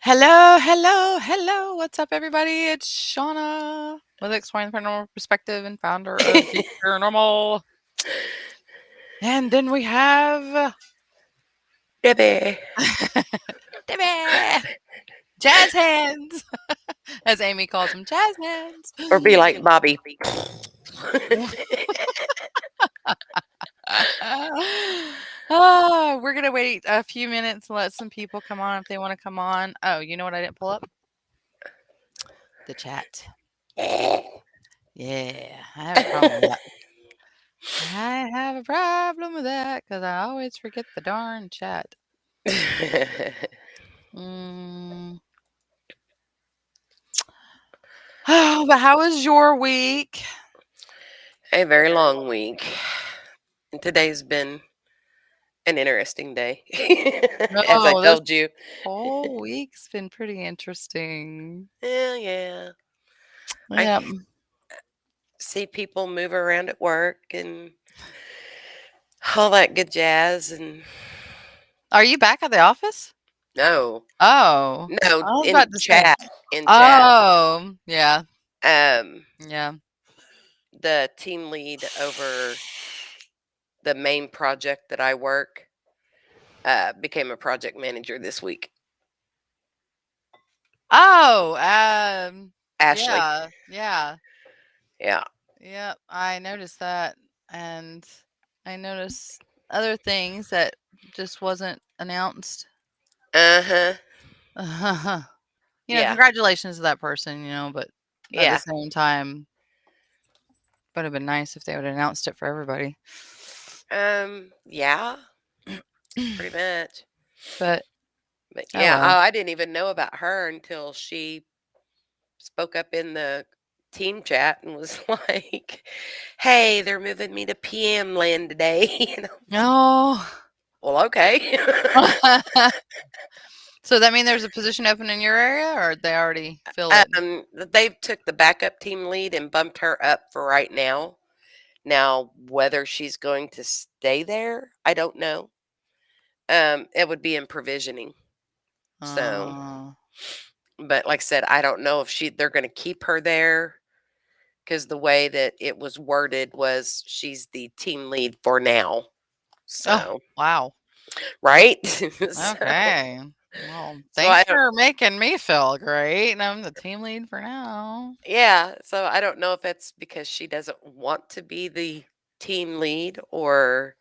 Hello, hello, hello. What's up, everybody? It's Shauna with Exploring the Paranormal Perspective and founder of Geek Paranormal. And then we have Debbie. Debbie, Jazz Hands, as Amy calls them, Jazz Hands. Or be like Bobby. We're going to wait a few minutes and let some people come on if they want to come on. Oh, you know what I didn't pull up? The chat. Yeah, I have a problem with that. I have a problem with that because I always forget the darn chat. Mm. Oh, but how was your week? A very long week. And today's been an interesting day, as I No, this told you. whole week's been pretty interesting. Yeah. I Yep. see people move around at work and all that good jazz. And Are you back at the office? no, Oh, no, I was in about to say. chat, in chat. Oh, yeah, Um, yeah. the team lead over the main project that I work became a project manager this week. Oh, Ashley. yeah, yeah, Yeah. yep. I noticed that, and I noticed other things that just wasn't announced. Uh huh. Yeah. Congratulations to that person, but at the Yeah. same time, would have been nice if they would have announced it for everybody. Yeah, pretty much. But But oh yeah, well. I didn't even know about her until she spoke up in the team chat and was like, "Hey, they're moving me to PM land today." No. Well, okay. So that mean there's a position open in your area, or they already fill it? They took the backup team lead and bumped her up for right now. Now, whether she's going to stay there, I don't know. It would be in provisioning. So, Uh, but like I said, I don't know if they're going to keep her there because the way that it was worded was she's the team lead for now. oh, So, wow. right? Okay. Well, So thanks I don't, for making me feel great. And I'm the team lead for now. yeah. So I don't know if it's because she doesn't want to be the team lead or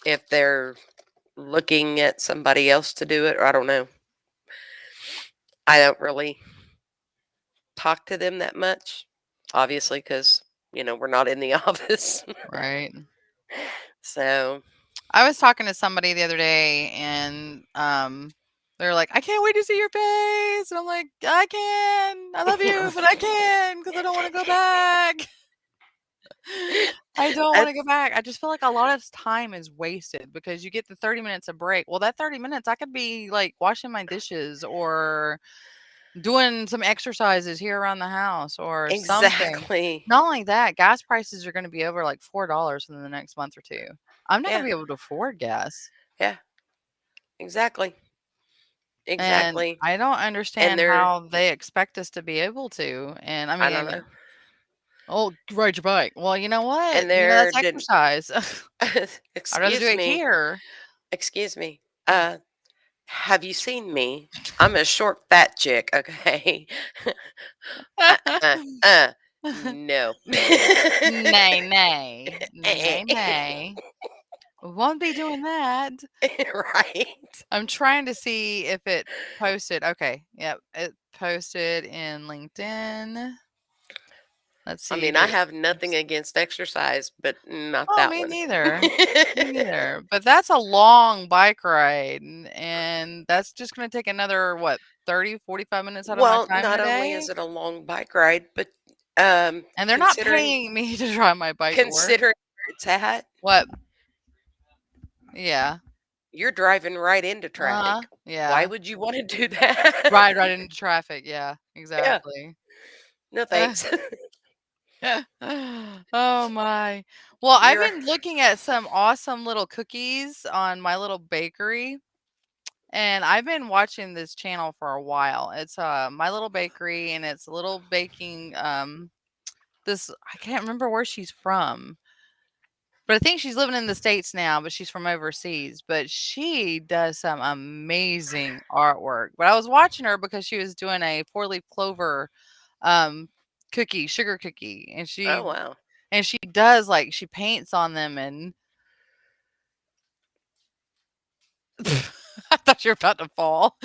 if they're looking at somebody else to do it, or I don't know. I don't really talk to them that much, obviously, because, we're not in the office. Right. So, I was talking to somebody the other day, and they're like, "I can't wait to see your face," and I'm like, "I can, I love you, but I can because I don't want to go back. I don't want to go that's back. I just feel like a lot of time is wasted because you get the 30 minutes of break. Well, that 30 minutes, I could be like washing my dishes or doing some exercises here around the house or something. exactly. Not only that, gas prices are going to be over like $4 in the next month or two. I'm not going Yeah. to be able to afford gas. Yeah. Exactly. And Exactly. I don't And understand they're, how they expect us to be able to. And I I mean, don't know. oh, ride your bike. Well, you know what? And they're, That's exercise. I'd rather do excuse it me. here. Excuse me. Have you seen me? I'm a short, fat chick, okay? uh, uh, uh, no. Nay, nay. Nay, nay. We won't be doing that. Right. I'm trying to see if it posted. Okay. Yep. It posted in LinkedIn. Let's I see mean, if I it. have nothing against exercise, but not Oh, that me one. neither. Me neither. But that's a long bike ride. And that's just going to take another, what, 30, 45 minutes out of my Well, time in not a only day? is it a long bike ride, but And they're not considering paying me to drive my bike to work. considering where it's at, What? Yeah. you're driving right into Uh-huh. traffic. Why Yeah. would you want to do that? Right into traffic. Yeah, Yeah. exactly. No Uh, thanks. oh my. Well, I've You're been looking at some awesome little cookies on my little bakery. And I've been watching this channel for a while. It's My Little Bakery, and it's a little baking this I can't remember where she's from. But I think she's living in the States now, but she's from overseas. But she does some amazing artwork. But I was watching her because she was doing a four-leaf clover um cookie, sugar cookie. Oh, wow. And she does, like, she paints on them, and I thought you were about to fall.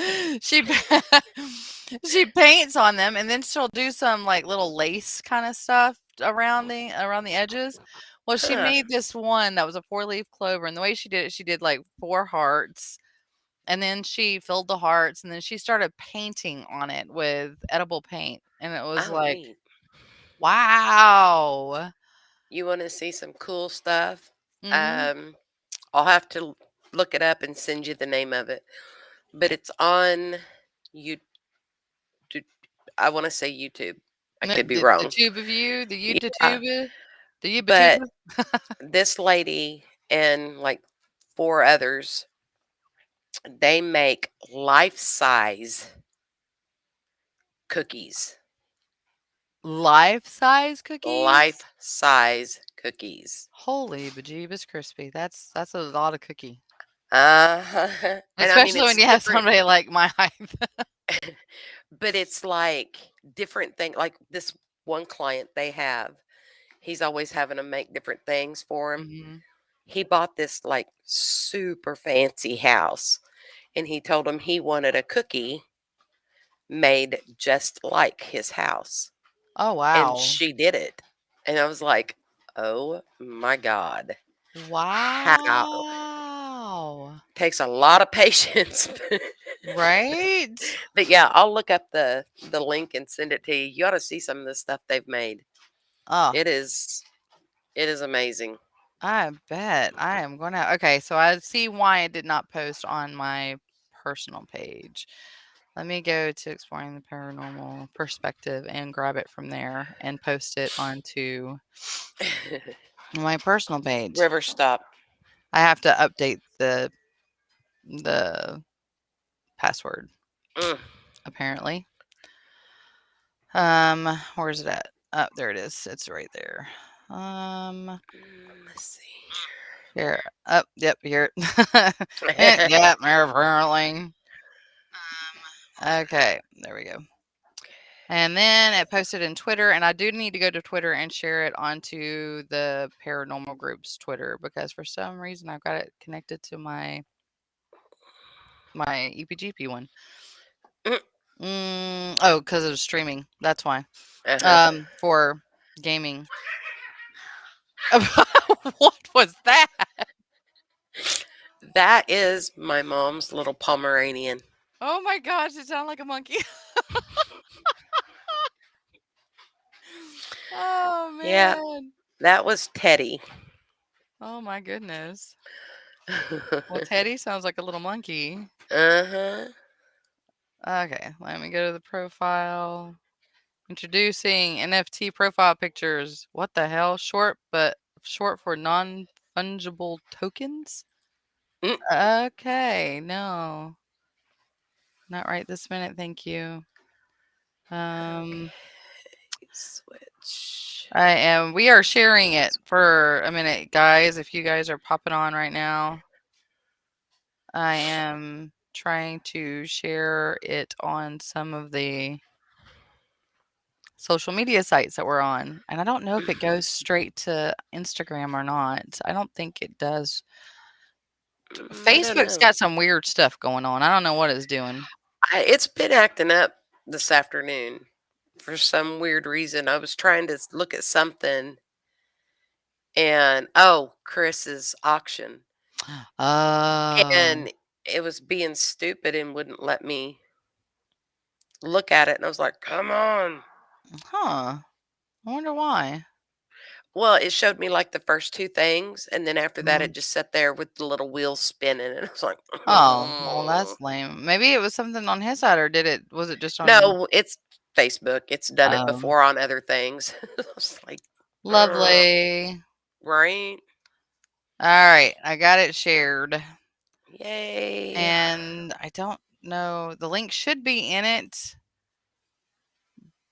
She she paints on them, and then she'll do some, like, little lace kinda stuff around the edges. Well, she Huh. made this one that was a four-leaf clover, and the way she did it, she did, like, 4 hearts, and then she filled the hearts, and then she started painting on it with edible paint, and it was Oh, like, neat. wow. You want to see some cool stuff? Mhm. Um, I'll have to look it up and send you the name of it. But it's on you. I want to say YouTube. I The could be the wrong. tube of you, the you Yeah, tuba, the yuba but tuba. this lady and like 4 others, they make life-size cookies. Life-size cookies? Life-size cookies. Holy bejeebus crispy. That's a lot of cookie. Uh-huh. And I mean, Especially it's when you have different, somebody like my height. but it's like different thing. Like this one client they have, he's always having to make different things for him. Mhm. He bought this like super fancy house, and he told him he wanted a cookie made just like his house. Oh, And wow. she did it. And I was like, "Oh my god. How?" Wow. Takes a lot of patience. Right? But yeah, I'll look up the link and send it to you. You ought to see some of the stuff they've made. Oh, It is it is amazing. I bet. I am gonna okay, so I see why I did not post on my personal page. Let me go to Exploring the Paranormal Perspective and grab it from there and post it onto my personal page. River stop. I have to update the password, Mm. apparently. Where is it at? Oh, there it is. It's right there. Let's see. Here. Oh, yep, here. Yep, apparently. Okay, there we go. And then it posted in Twitter, and I do need to go to Twitter and share it onto the paranormal group's Twitter because for some reason I've got it connected to my EPGP one. Oh, because of streaming. That's why. Uh-huh. For gaming. What was that? That is my mom's little Pomeranian. Oh my gosh, it sounded like a monkey. Oh Yeah, man. that was Teddy. Oh my goodness. Well, Teddy sounds like a little monkey. Uh-huh. Okay, let me go to the profile. Introducing NFT profile pictures. What the hell? Short for non-fungible tokens? Mm. Okay, no. Not right this minute, thank you. Um Switch. we are sharing it for a minute, guys. If you guys are popping on right now, I am trying to share it on some of the social media sites that we're on. And I don't know if it goes straight to Instagram or not. I don't think it does. I don't Facebook's know. got some weird stuff going on. I don't know what it's doing. It's been acting up this afternoon for some weird reason. I was trying to look at something and Chris's auction. Oh, And it was being stupid and wouldn't let me look at it. And I was like, come on. huh. I wonder why. Well, it showed me like the first 2 things. And then after that, it Mm. just sat there with the little wheels spinning. And I was like, Oh, well, that's lame. Maybe it was something on his side, or was it just on? no, it's Facebook. It's done it Oh, before on other things. I was like, "Ugh." lovely. Right? All right, I got it shared. Yay. and I don't know. The link should be in it,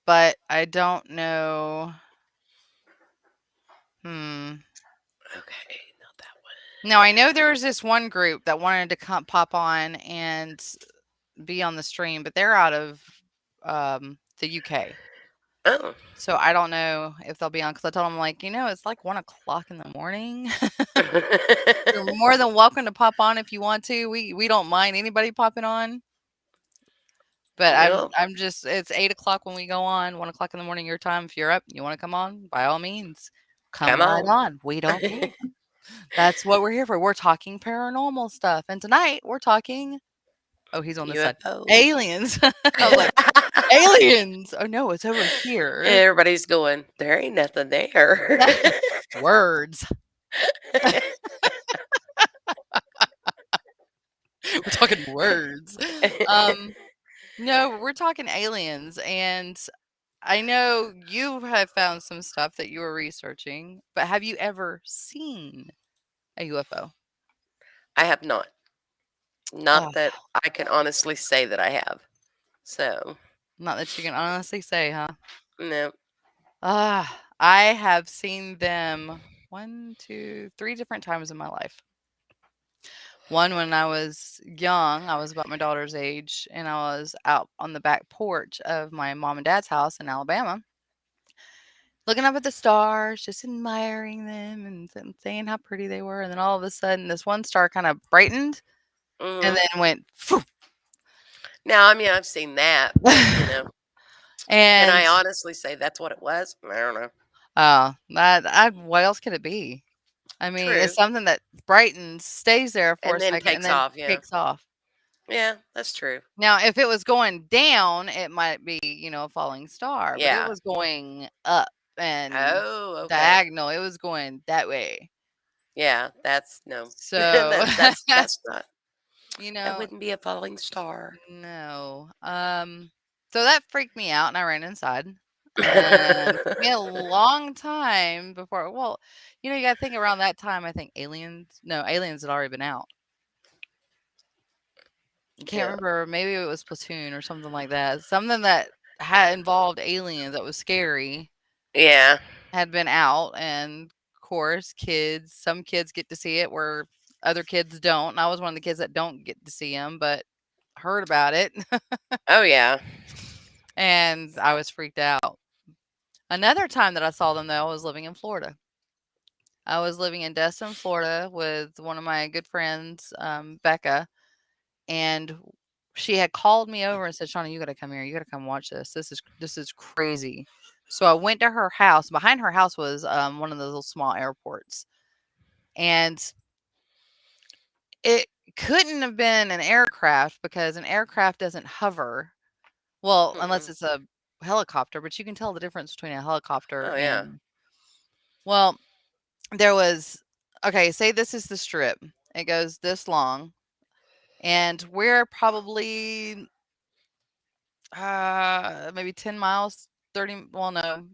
but I don't know. Hmm. Okay, not that Now I know there was this one group that wanted to pop on and be on the stream, but they're out of the UK. one. So I don't know if they'll be on because I told them like, it's like 1 o'clock in the morning. You're Oh. more than welcome to pop on if you want to. We don't mind anybody popping on. But I'm Yep. I'm just it's 8 o'clock when we go on, 1 o'clock in the morning your time. If you're up, you want to come on, by all means, come Come right on. on. We don't care. That's what we're here for. We're talking paranormal stuff. And tonight we're talking he's on this side. UFOs. Aliens. I was like, aliens. Oh no, it's over here. Everybody's going, there ain't nothing there. Words. We're talking words. Um, no, we're talking aliens, and I know you have found some stuff that you were researching, but have you ever seen a UFO? I have not. Not Ugh, that I can honestly say that I have. So, not that you can honestly say, huh? no. I have seen them one, two, three different times in my life. One when I was young, I was about my daughter's age, and I was out on the back porch of my mom and dad's house in Alabama, looking up at the stars, just admiring them and saying how pretty they were. And then all of a sudden, this one star kind of brightened and Hmm. then went, "Phew." Now, I mean, I've seen that, but, can And I honestly say that's what it was? I don't know. what else could it be? I mean, it's True. something that brightens, stays there for a And then second, and takes then off, yeah. takes off. Yeah, that's true. Now, if it was going down, it might be, a falling star, but it Yeah. was going up and Oh, okay. diagonal. It was going that way. Yeah, that's no. So, That's not you that know, wouldn't be a falling star. no. So that freaked me out and I ran inside. And it took me a long time before you gotta think around that time, I think aliens had already been out. I can't Yeah. remember, maybe it was Platoon or something like that. Something that had involved aliens that was scary Yeah. had been out, and of course, some kids get to see it where other kids don't. And I was one of the kids that don't get to see them, but heard about it. Oh, yeah. And I was freaked out. Another time that I saw them, though, I was living in Florida. I was living in Destin, Florida with one of my good friends, Becca, and she had called me over and said, "Shauna, you gotta come here. You gotta come watch this. This is crazy." So I went to her house. Behind her house was one of those little small airports, and it couldn't have been an aircraft because an aircraft doesn't hover. Well, unless Mm-mm. it's a helicopter, but you can tell the difference between a helicopter Oh, yeah. and well, there was okay, say this is the strip. It goes this long, and we're probably maybe 10 miles, 30, well, no.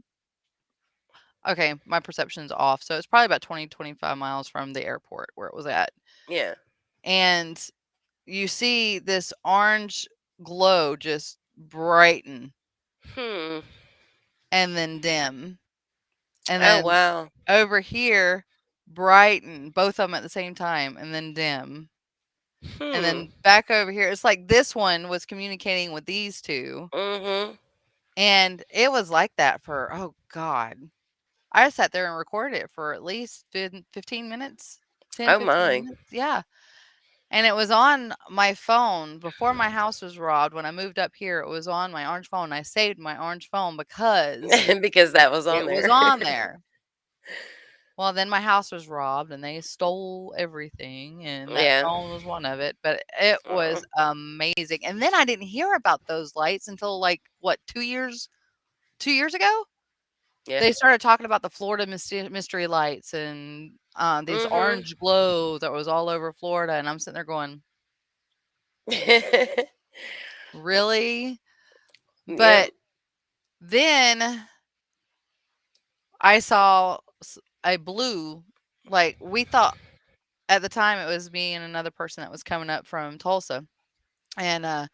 Okay, my perception's off. So it's probably about 20, 25 miles from the airport where it was at. Yeah. And you see this orange glow just brighten Hmm. and then dim. And Oh, then wow. over here, brighten, both of them at the same time, and then dim. And Hmm. then back over here, it's like this one was communicating with these two. Mm-hmm. And it was like that for, oh God. I sat there and recorded it for at least 15 minutes, 10, Oh, 15 my. minutes. Yeah. And it was on my phone before my house was robbed. When I moved up here, it was on my orange phone. I saved my orange phone because Because that was on it was there. on there. Well, then my house was robbed and they stole everything, and that Yeah. phone was one of it. But it was Oh, amazing. And then I didn't hear about those lights until like what, 2 years? 2 years ago? yeah. They started talking about the Florida mystery lights and, these Mm-hmm. orange glow that was all over Florida, and I'm sitting there going, "Really?" Yep. But then I saw a blue, like, we thought at the time, it was me and another person that was coming up from Tulsa, and,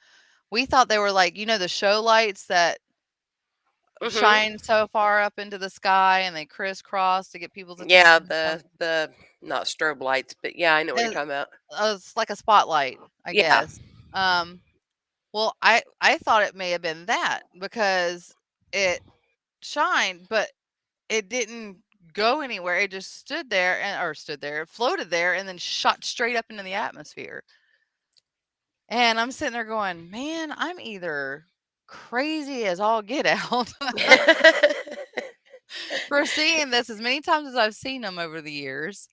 we thought they were like, the show lights that Mhm. shine so far up into the sky and they crisscross to get people's Yeah, attention and stuff. the not strobe lights, but yeah, I know what you're It talking about. it's like a spotlight, I Yeah. guess. Um, well, I thought it may have been that because it shined, but it didn't go anywhere. It just stood there, it floated there and then shot straight up into the atmosphere. And I'm sitting there going, "Man, I'm either crazy as all get out for seeing this as many times as I've seen them over the years,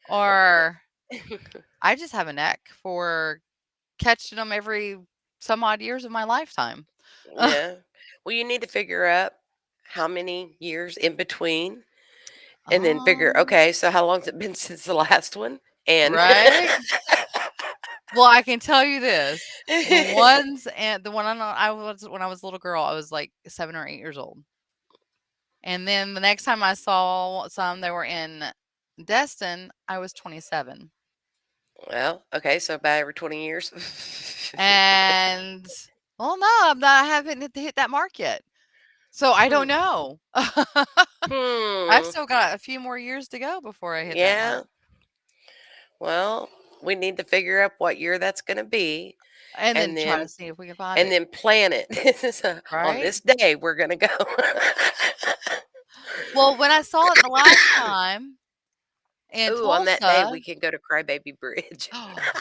or I just have a knack for catching them every some odd years of my lifetime." Yeah. Well, you need to figure out how many years in between and then figure, Um, okay, so how long's it been since the last one? And right? Well, I can tell you this, the one I was when I was a little girl, I was, like, 7 or 8 years old. And then the next time I saw some, they were in Destin, I was 27. well, okay, so about every 20 years. And, well, no, I haven't hit that mark yet. So I Hmm. don't know. I've Hmm. still got a few more years to go before I hit that mark. Yeah. Well, we need to figure out what year that's going to be And then and try to then see if we can find and it, then plan it. So, on right? this day we're going to go. Well, when I saw it the last time in Ooh, on that day Tulsa, we can go to Crybaby Bridge. that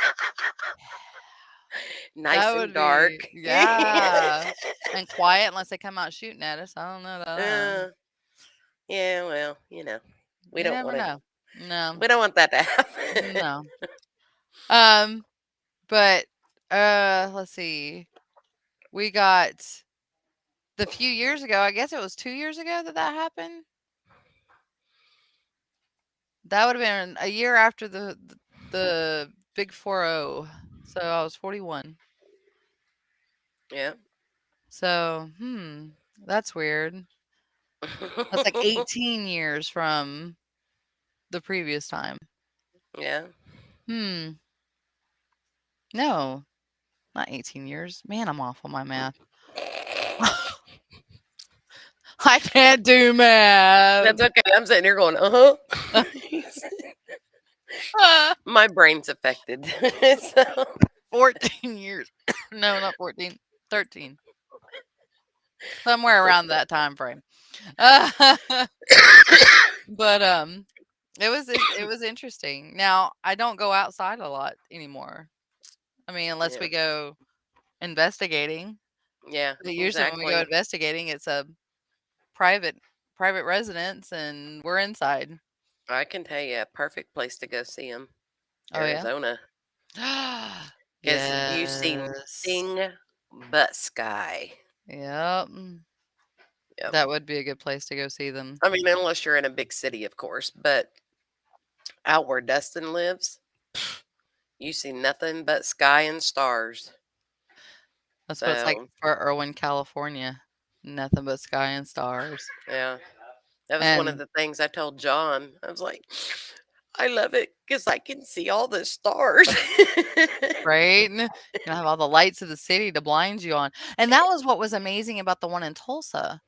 Nice and would be, dark. yeah, and quiet unless they come out shooting at us. I don't know about that. uh, yeah, well, we You don't never want to know. No, we don't want that to happen. no. Um, but, let's see. We got the few years ago, I guess it was 2 years ago that that happened? That would have been a year after the big 4-0. So I was 41. Yeah. So, that's weird. That's like 18 years from the previous time. Yeah. Hmm. No, not 18 years. Man, I'm off on my math. I can't do math. That's okay. I'm sitting here going, uh-huh. My brain's affected. So 14 years. No, not 14. 13. Somewhere around that time frame. But, it was interesting. Now, I don't go outside a lot anymore. I mean, unless yeah. we go investigating. Yeah, But usually when we go exactly. investigating, it's a private private residence and we're inside. I can tell you a perfect place to go see them. Oh, yeah? Arizona. Because you see Yes. nothing but sky. Yep. Yep. That would be a good place to go see them. I mean, unless you're in a big city, of course, but out where Dustin lives, you see nothing but sky and stars. That's what it's like So, for Irwin, California. Nothing but sky and stars. yeah, that was one of And the things I told John. I was like, I love it because I can see all the stars. right? And you have all the lights of the city to blind you on. And that was what was amazing about the one in Tulsa.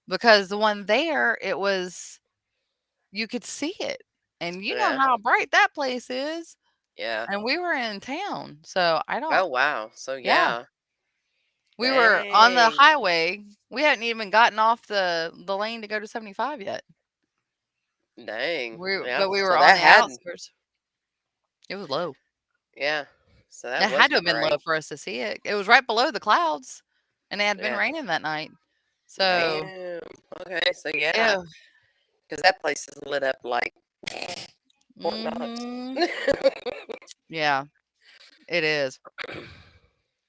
Because the one there, it was you could see it. And you know Yeah, how bright that place is. yeah. And we were in town. So I don't Oh, wow. So, yeah. yeah. We were on the Dang. highway. We hadn't even gotten off the lane to go to 75 yet. Dang. Yeah. But we were So on that the had, outskirts. It was low. yeah. So that It had was to have been low bright. for us to see it. It was right below the clouds, and it had been Yeah. raining that night. So, Damn. Okay. So, yeah. yeah. Because that place is lit up like Fort Knox. Mhm. Yeah, it is.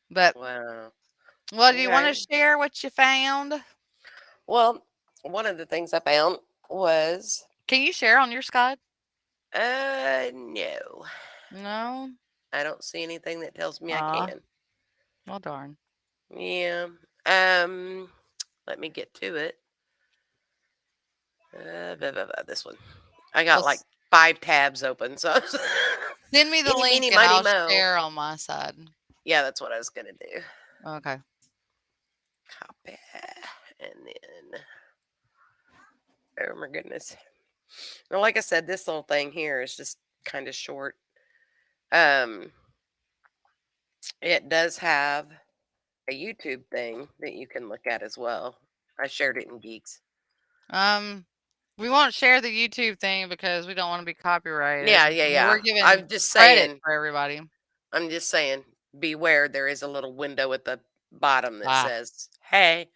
But, Wow. well, do you wanna Okay. share what you found? Well, one of the things I found was, Can you share on your Skype? no. No? I don't see anything that tells me I Ah, can. well, darn. Yeah. Let me get to it. This one. I got Well, like 5 tabs open, so Send me the Eeny, link meeny, and miny, I'll moe. share on my side. Yeah, that's what I was gonna do. Okay. Copy, and then oh my goodness. Well, like I said, this little thing here is just kind of short. Um, it does have a YouTube thing that you can look at as well. I shared it in Geeks. Um, we won't share the YouTube thing because we don't want to be copyrighted. Yeah, yeah, We're yeah. giving credit for everybody. I'm just saying, beware. There is a little window at the bottom that Ah, says, "Hey."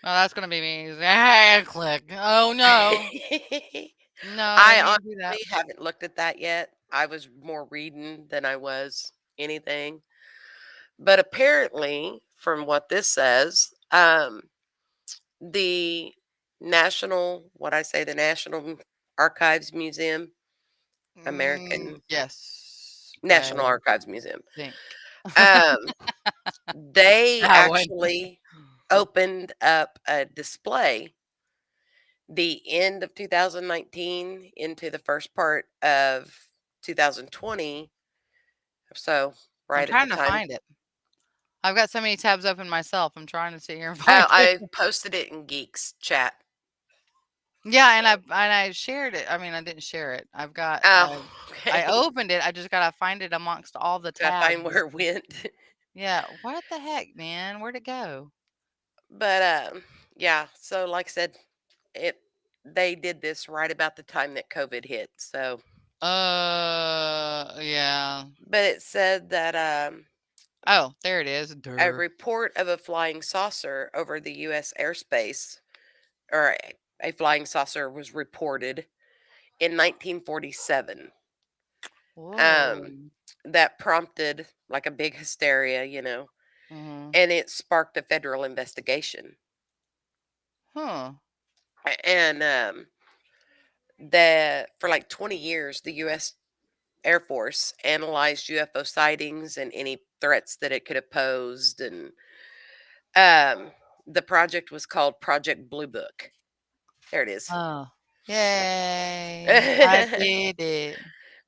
no, that's gonna be me. Hey, click. Oh no, no, I didn't mean to do that. honestly haven't looked at that yet. I was more reading than I was anything. But apparently, from what this says, the the National Archives Museum, American Yes, I National Archives Museum, think um, they that one. actually opened up a display the end of 2019 into the first part of 2020. So, I'm right at the trying to time. find it. I've got so many tabs open myself. I'm trying to sit here and find it. I posted it in Geeks chat. Yeah, and So, I shared it. I mean, I didn't share it. oh, I okay. opened it. I just gotta find it amongst all the Gotta tabs. find where it went. Yeah, what the heck, man? Where'd it go? But yeah. So, like I said, it they did this right about the time that COVID hit. So, Yeah. but it said that Oh, there it is. a Durr. report of a flying saucer over the U.S. airspace, or a flying saucer was reported in 1947. Whoa. Um, that prompted like a big hysteria, Mhm. and it sparked a federal investigation. Huh. And that for like 20 years, the U.S. Air Force analyzed UFO sightings and any threats that it could have posed, and um, the project was called Project Blue Book. There it is. Oh. Yay. I did it.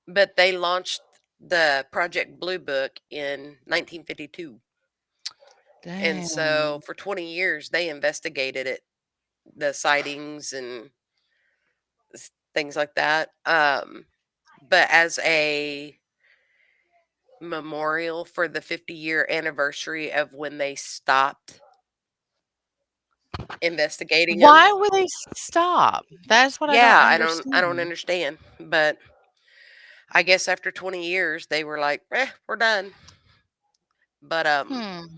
But they launched the Project Blue Book in 1952. And so Damn. for 20 years, they investigated it, the sightings and things like that. But as a memorial for the 50-year anniversary of when they stopped investigating them. Why would they stop? That's what I don't Yeah, I don't understand. understand, but I guess after 20 years they were like, we're done." But Hmm.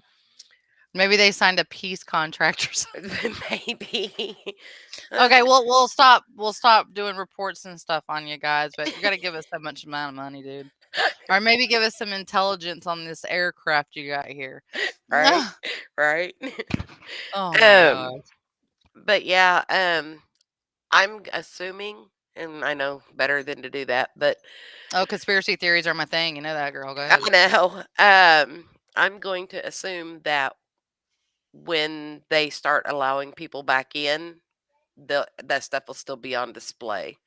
Maybe they signed a peace contract or something. maybe. Okay, well, we'll stop doing reports and stuff on you guys, but you gotta give us that much amount of money, dude. Or maybe give us some intelligence on this aircraft you got here. Right? Right? Oh my um gosh. but yeah, I'm assuming, and I know better than to do that, but Oh, conspiracy theories are my thing. You know that, girl. Go I ahead. know, I'm going to assume that when they start allowing people back in, that stuff will still be on display.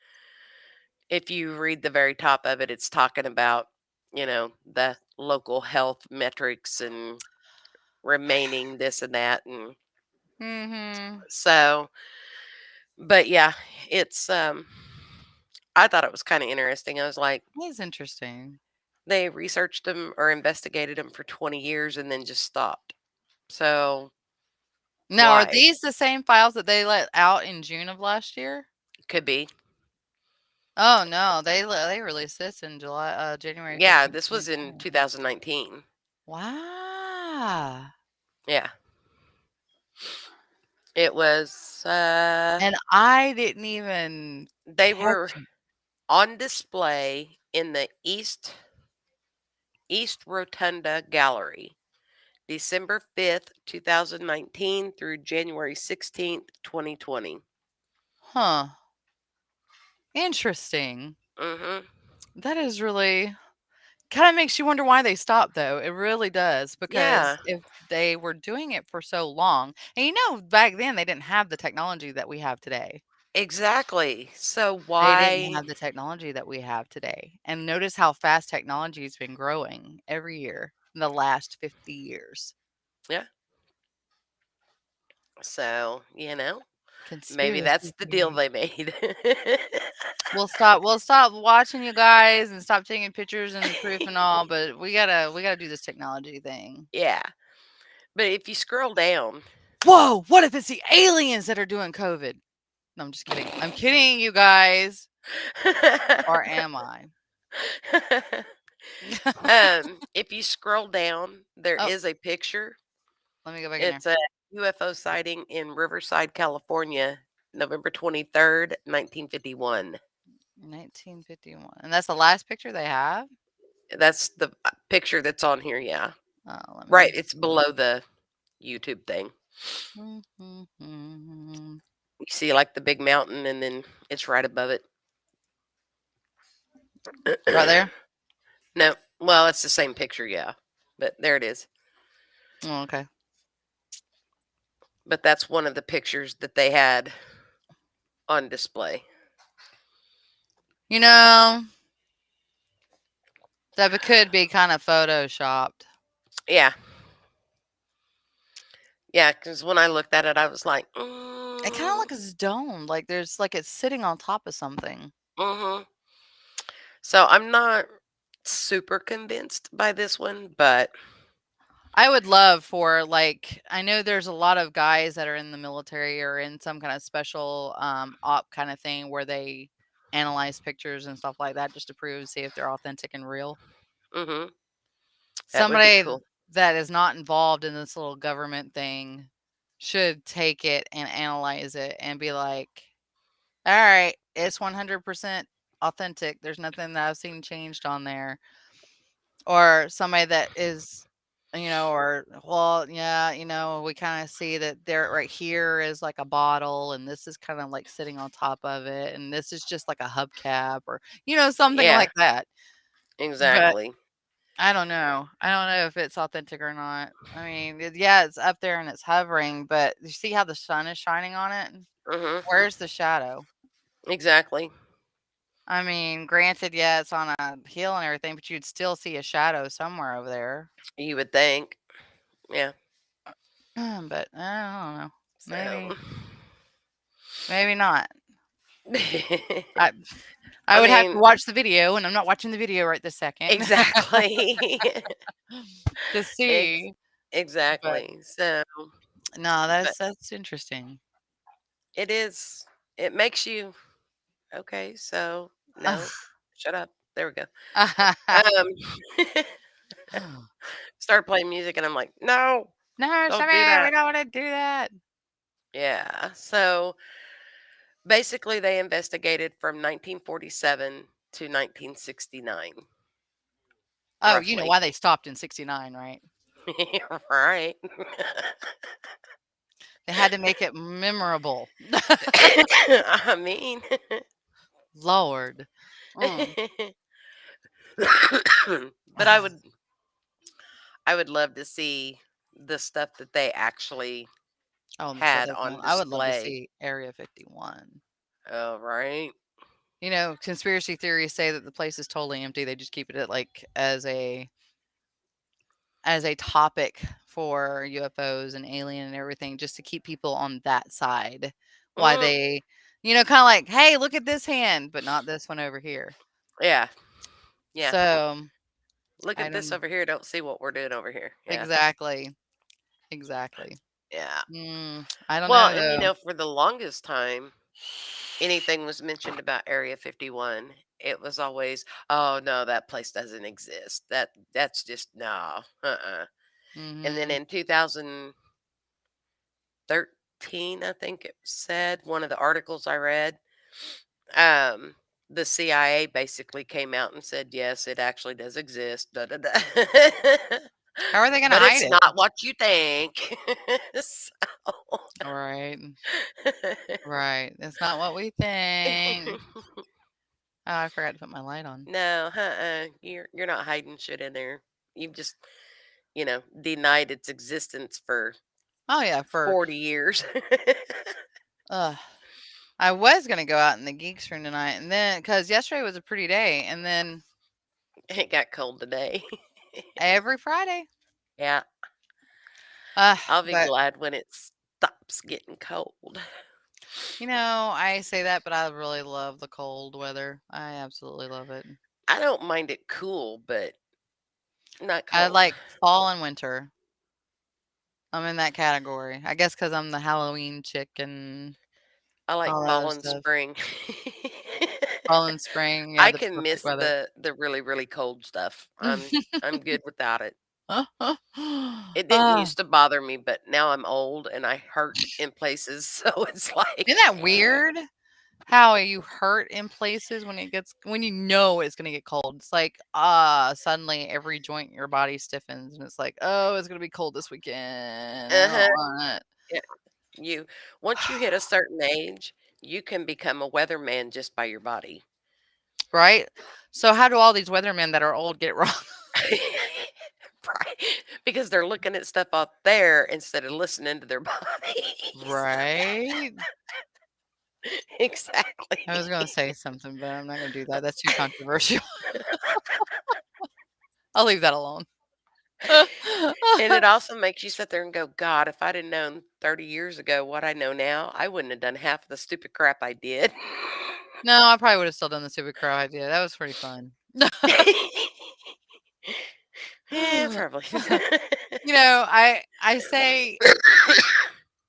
If you read the very top of it, it's talking about, the local health metrics and remaining this and that. And Mhm. so, but yeah, it's, I thought it was kind of interesting. I was like, That is interesting. they researched them or investigated them for 20 years and then just stopped. So, Now, are why? these the same files that they let out in June of last year? Could be. Oh no, they released this in January Yeah, 15th, this was in 2020. 2019. Wow. Yeah. It was, And I didn't even they were catch it. on display in the East Rotunda Gallery, December 5th, 2019 through January 16th, 2020. Huh. Interesting. Mhm. That is really kinda makes you wonder why they stopped, though. It really does, because Yeah. if they were doing it for so long and back then, they didn't have the technology that we have today. Exactly. So They didn't why? have the technology that we have today. And notice how fast technology's been growing every year in the last 50 years. Yeah. So, maybe that's Conspiracy the deal theory. they made. We'll stop watching you guys and stop taking pictures and proof and all, but we gotta do this technology thing. Yeah. But if you scroll down, Whoa, what if it's the aliens that are doing COVID? No, I'm just kidding. I'm kidding, you guys. Or am I? if you scroll down, there Oh, is a picture. let me go back in there. It's a UFO sighting in Riverside, California, November 23rd, 1951. 1951. And that's the last picture they have? That's the picture that's on here, yeah. Oh, let Right, me. it's below the YouTube thing. Mhm. You see, like, the big mountain, and then it's right above it. Right there? No, well, it's the same picture, yeah, but there it is. Oh, okay. But that's one of the pictures that they had on display. You know, that could be kind of photoshopped. Yeah. Yeah, because when I looked at it, I was like, It kind of looks domed, like there's like it's sitting on top of something. mhm. So I'm not super convinced by this one, but I would love for like I know there's a lot of guys that are in the military or in some kind of special op kind of thing where they analyze pictures and stuff like that just to prove see if they're authentic and real. mhm, that would be Somebody cool. that is not involved in this little government thing should take it and analyze it and be like, "All right, it's 100% authentic. There's nothing that I've seen changed on there." Or somebody that is, or, "Well, yeah, we kinda see that there right here is like a bottle, and this is kinda like sitting on top of it, and this is just like a hubcap," or, something Yeah, like that. But exactly. I don't know. I don't know if it's authentic or not. I mean, yeah, it's up there and it's hovering, but you see how the sun is shining on it? Mhm, Where's the shadow? exactly. I mean, granted, yeah, it's on a hill and everything, but you'd still see a shadow somewhere over there. You would think. Yeah. But I don't know. So, Maybe not. I I I would have to mean, watch the video, and I'm not watching the video right this second exactly. to Ex see. But exactly. So, no, but that's interesting. it is, it makes you, okay, so no, shut up. There we go. Um, start playing music, and I'm like, no, No, stop don't do it. We that. don't want to do that. Yeah. So basically, they investigated from 1947 to 1969, Oh, you know roughly. why they stopped in '69, right? Right. They had to make it memorable. I mean, Lord. Mm. but I would love to see the stuff that they actually Oh, I'm sure had they're on going I would love to display. see Area 51. Oh, right. Conspiracy theories say that the place is totally empty. They just keep it at like as a topic for UFOs and alien and everything just to keep people on that side. Why Mhm. they, kind of like, "Hey, look at this hand, but not this one over here." Yeah. Yeah. So, Look I at this don't over here. Don't see what we're doing over here. Yeah. exactly, exactly. Yeah. I don't Well, know and though. for the longest time, anything was mentioned about Area 51, it was always, "Oh, no, that place doesn't exist. That's just no, uh-uh." And then Mhm. in 2013, I think it said, one of the articles I read, um, the CIA basically came out and said, "Yes, it actually does exist, da, da, da." How are they gonna But hide it's it? not what you think. So Right, right. It's not what we think. Oh, I forgot to put my light on. No, you're not hiding shit in there. You've just, denied its existence for Oh, yeah, 40 years. ugh. I was gonna go out in the geeks room tonight, and then because yesterday was a pretty day, and then It got cold today. every Friday. Yeah, I'll be But glad when it stops getting cold. I say that, but I really love the cold weather. I absolutely love it. I don't mind it cool, but not I cold. like fall and winter. I'm in that category. I guess because I'm the Halloween chick and I like all that other fall and stuff. spring. Fall and spring, yeah, I the can perfect miss weather. the really, really cold stuff. I'm good without it. It didn't Ah, used to bother me, but now I'm old and I hurt in places, so it's isn't like that weird? How you hurt in places when you know it's gonna get cold. It's like, suddenly every joint in your body stiffens and it's like, "Oh, it's gonna be cold this weekend. I don't uh-huh. want Yeah, you once you hit a it." certain age, you can become a weatherman just by your body. Right? So how do all these weathermen that are old get it wrong? Right, because they're looking at stuff out there instead of listening to their bodies. Right? Exactly. I was gonna say something, but I'm not gonna do that. That's too controversial. I'll leave that alone. And it also makes you sit there and go, "God, if I'd have known 30 years ago what I know now, I wouldn't have done half the stupid crap I did." No, I probably would have still done the stupid crow idea. That was pretty fun. Yeah, probably. I say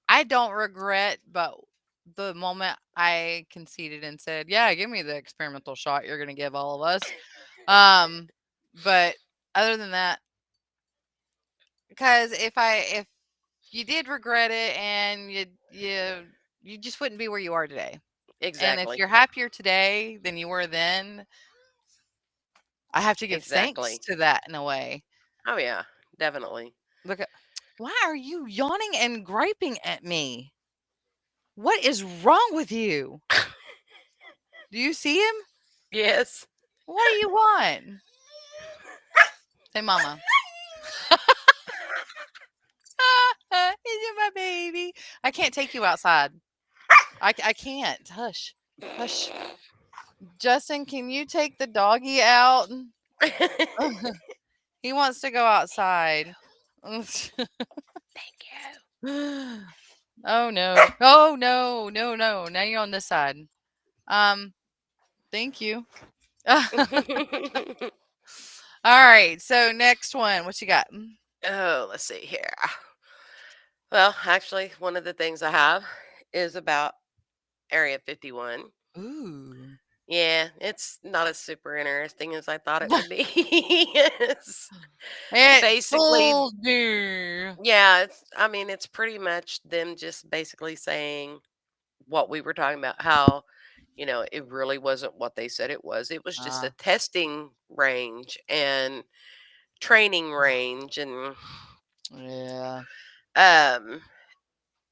I don't regret, but the moment I conceded and said, "Yeah, give me the experimental shot you're gonna give all of us." Um, but other than that, because if you did regret it and you just wouldn't be where you are today. And if Exactly. you're happier today than you were then, I have to give thanks Exactly. to that in a way. Oh, yeah, definitely. Look at why are you yawning and griping at me? What is wrong with you? Do you see him? Yes. What do you want? Say mama. Is it my baby? I can't take you outside. I can't. Hush. Hush. Justin, can you take the doggy out? He wants to go outside. Thank you. Oh no. Oh no. No, no. Now you're on this side. Um, thank you. All right. So next one. What you got? Oh, let's see here. Well, actually, one of the things I have is about Area 51. Ooh. Yeah, it's not as super interesting as I thought it would be. It's It basically, fooled you. yeah, I mean, it's pretty much them just basically saying what we were talking about, how, it really wasn't what they said it was. It was just a Ah, testing range and training range, and yeah. um,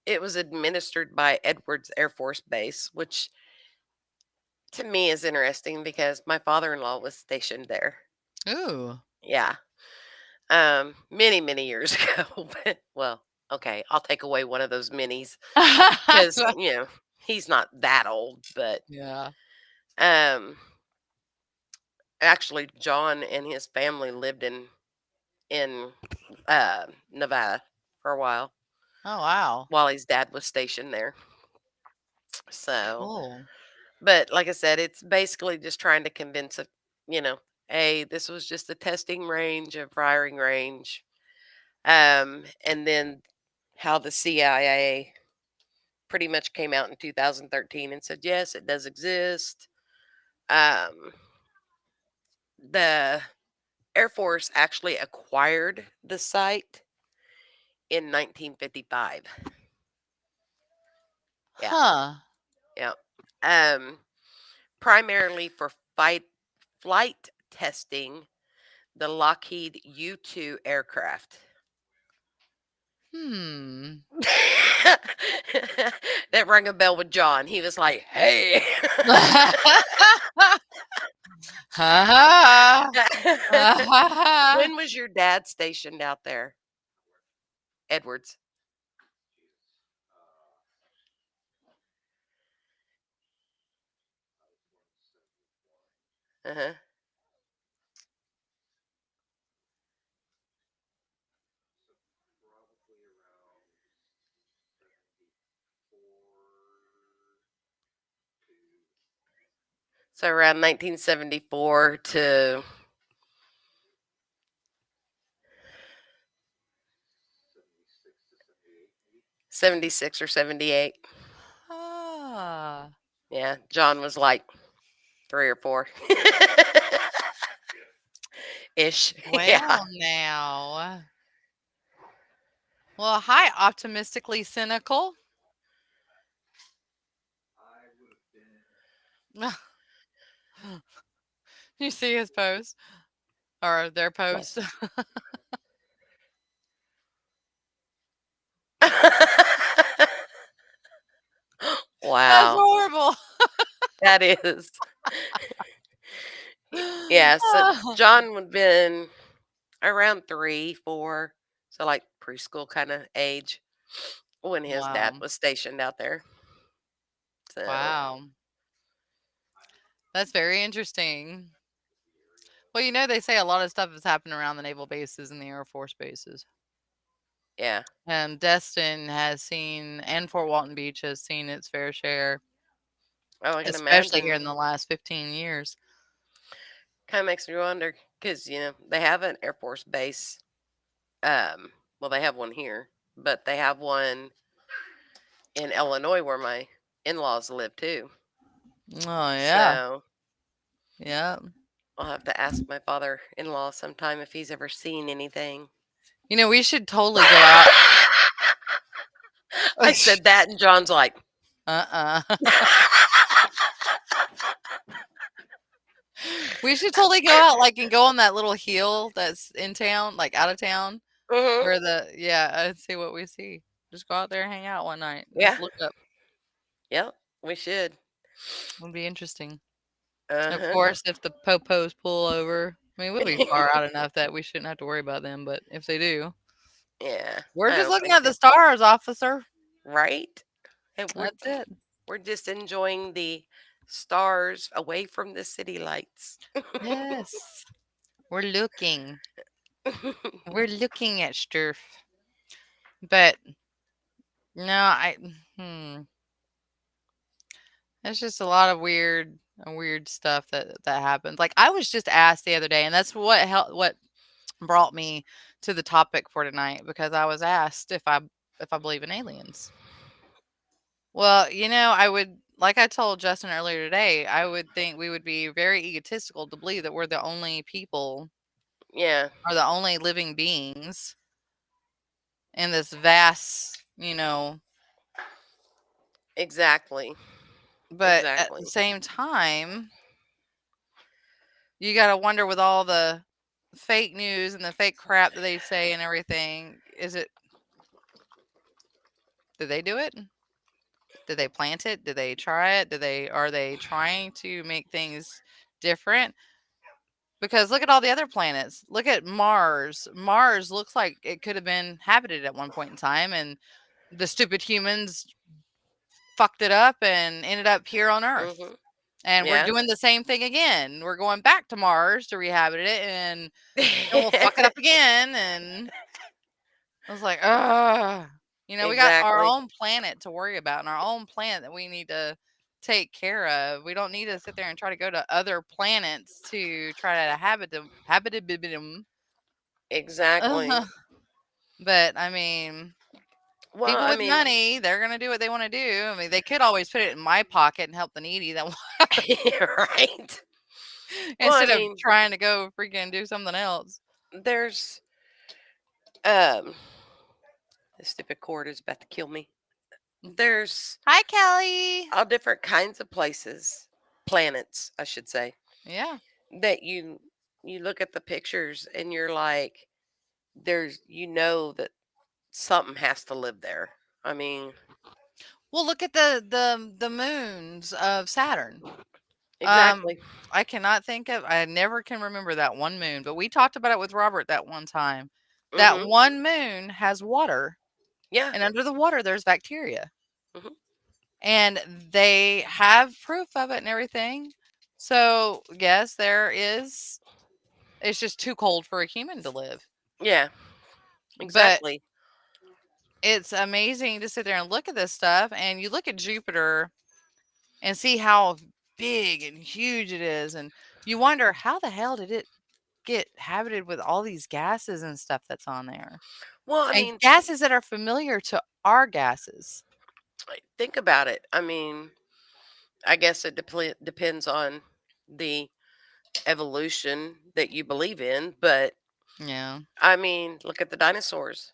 it was administered by Edwards Air Force Base, which to me is interesting because my father-in-law was stationed there. Ooh. Yeah. Many, many years ago. But, well, okay, I'll take away one of those minis because, he's not that old, but Yeah. um actually John and his family lived in Nevada for a Oh, wow. while his dad was stationed there. So, Cool. but like I said, it's basically just trying to convince you know, hey, this was just a testing range, a firing range. And then how the CIA pretty much came out in 2013 and said, yes, it does exist. Um, the Air Force actually acquired the site in 1955. Yeah, Huh. yeah. Um, primarily for flight testing the Lockheed U-2 aircraft. Hmm. That rang a bell with John. He was like, "Hey." Ha ha. Ha ha. When was your dad stationed out there, Edwards? Uh-huh. So around 1974 to 76 or 78. Ah. Yeah, John was like 3 or 4. Ish. Yeah. Well, now. Well, hi, optimistically cynical. You see his post or their post? Yes. That's Wow. horrible. That is. Yeah, so John would have been around 3, 4, so like preschool kind of age when his dad Wow. was stationed out there. So, Wow. That's very interesting. Well, they say a lot of stuff has happened around the naval bases and the Air Force bases. yeah. Destin has seen, and Fort Walton Beach has seen its fair share, Oh, I can especially here imagine. in the last 15 years. Kind of makes me wonder because, they have an Air Force base. Well, they have one here, but they have one in Illinois where my in-laws live too. Oh, yeah. So Yeah. I'll have to ask my father-in-law sometime if he's ever seen anything. We should totally go out. I said that, and John's like, Uh-uh. We should totally go out, like, and go on that little hill that's in town, like, out of town, mm-hmm. where and see what we see. Just go out there and hang out one night. Yeah, Just look up. yep, we should. It'll be interesting. Of Uh-huh. course, if the popos pull over, I mean, we'll be far out enough that we shouldn't have to worry about them, but if they do, Yeah, we're I just don't looking think at the they stars, officer. right? And That's it. we're just enjoying the stars away from the city lights. Yes. We're looking. We're looking at stuff. But no, hmm. It's just a lot of weird stuff that happens. Like I was just asked the other day, and that's what brought me to the topic for tonight because I was asked if I believe in aliens. Well, I would like I told Justin earlier today, I would think we would be very egotistical to believe that we're the only people Yeah, or the only living beings in this vast, exactly. but at the Exactly. same time, you got to wonder with all the fake news and the fake crap that they say and everything, did they do it? Did they plant it? Did they try it? Are they trying to make things different? Because look at all the other planets. Look at Mars. Mars looks like it could have been habited at one point in time, and the stupid humans fucked it up and ended up here on Earth. Mhm. And we're Yeah. doing the same thing again. We're going back to Mars to rehabilitate it, and then we'll fuck it up again. And I was like, ugh. We got our Exactly. own planet to worry about and our own planet that we need to take care of. We don't need to sit there and try to go to other planets to try to habit them. Exactly. But I mean, Well, people I with mean, money, they're gonna do what they want to do. I mean, they could always put it in my pocket and help the needy that right. Well, I instead of mean, trying to go freaking do something else. there's um this stupid cord is about to kill me. There's Hi, Kelly. all different kinds of places, planets, I should say, Yeah. that you look at the pictures and you're like, that something has to live there. I mean, Well, look at the moons of Saturn. Um, exactly. I cannot think of. I never can remember that one moon, but we talked about it with Robert that one time. That Mhm. one moon has water, Yeah. and under the water there's bacteria, Mhm. and they have proof of it and everything. So, yes, there is. It's just too cold for a human to live. Yeah, But exactly. it's amazing to sit there and look at this stuff, and you look at Jupiter and see how big and huge it is, and you wonder how the hell did it get habited with all these gases and stuff that's on there, Well, I and mean, gases that are familiar to our gases. think about it. I mean, I guess it depends on the evolution that you believe in, but Yeah. I mean, look at the dinosaurs.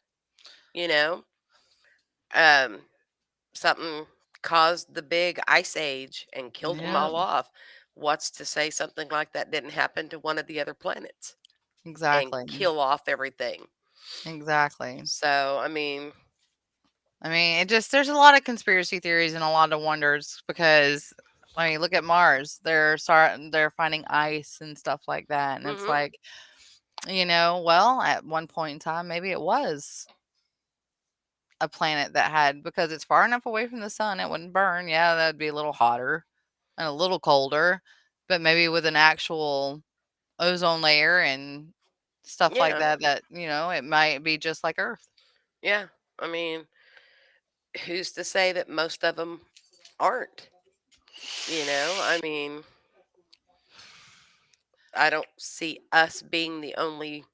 You know, um, something caused the big ice age and killed them Yeah. all off. What's to say something like that didn't happen to one of the other planets and Exactly. kill off everything? Exactly. So, I mean, I mean, it just there's a lot of conspiracy theories and a lot of wonders because I mean, look at Mars. They're finding ice and stuff like that, and it's hmm like, well, at one point in time, maybe it was a planet that had because it's far enough away from the sun, it wouldn't burn. Yeah, that'd be a little hotter and a little colder, but maybe with an actual ozone layer and stuff like yeah, that, it might be just like Earth. yeah. I mean, who's to say that most of them aren't? I mean, I don't see us being the only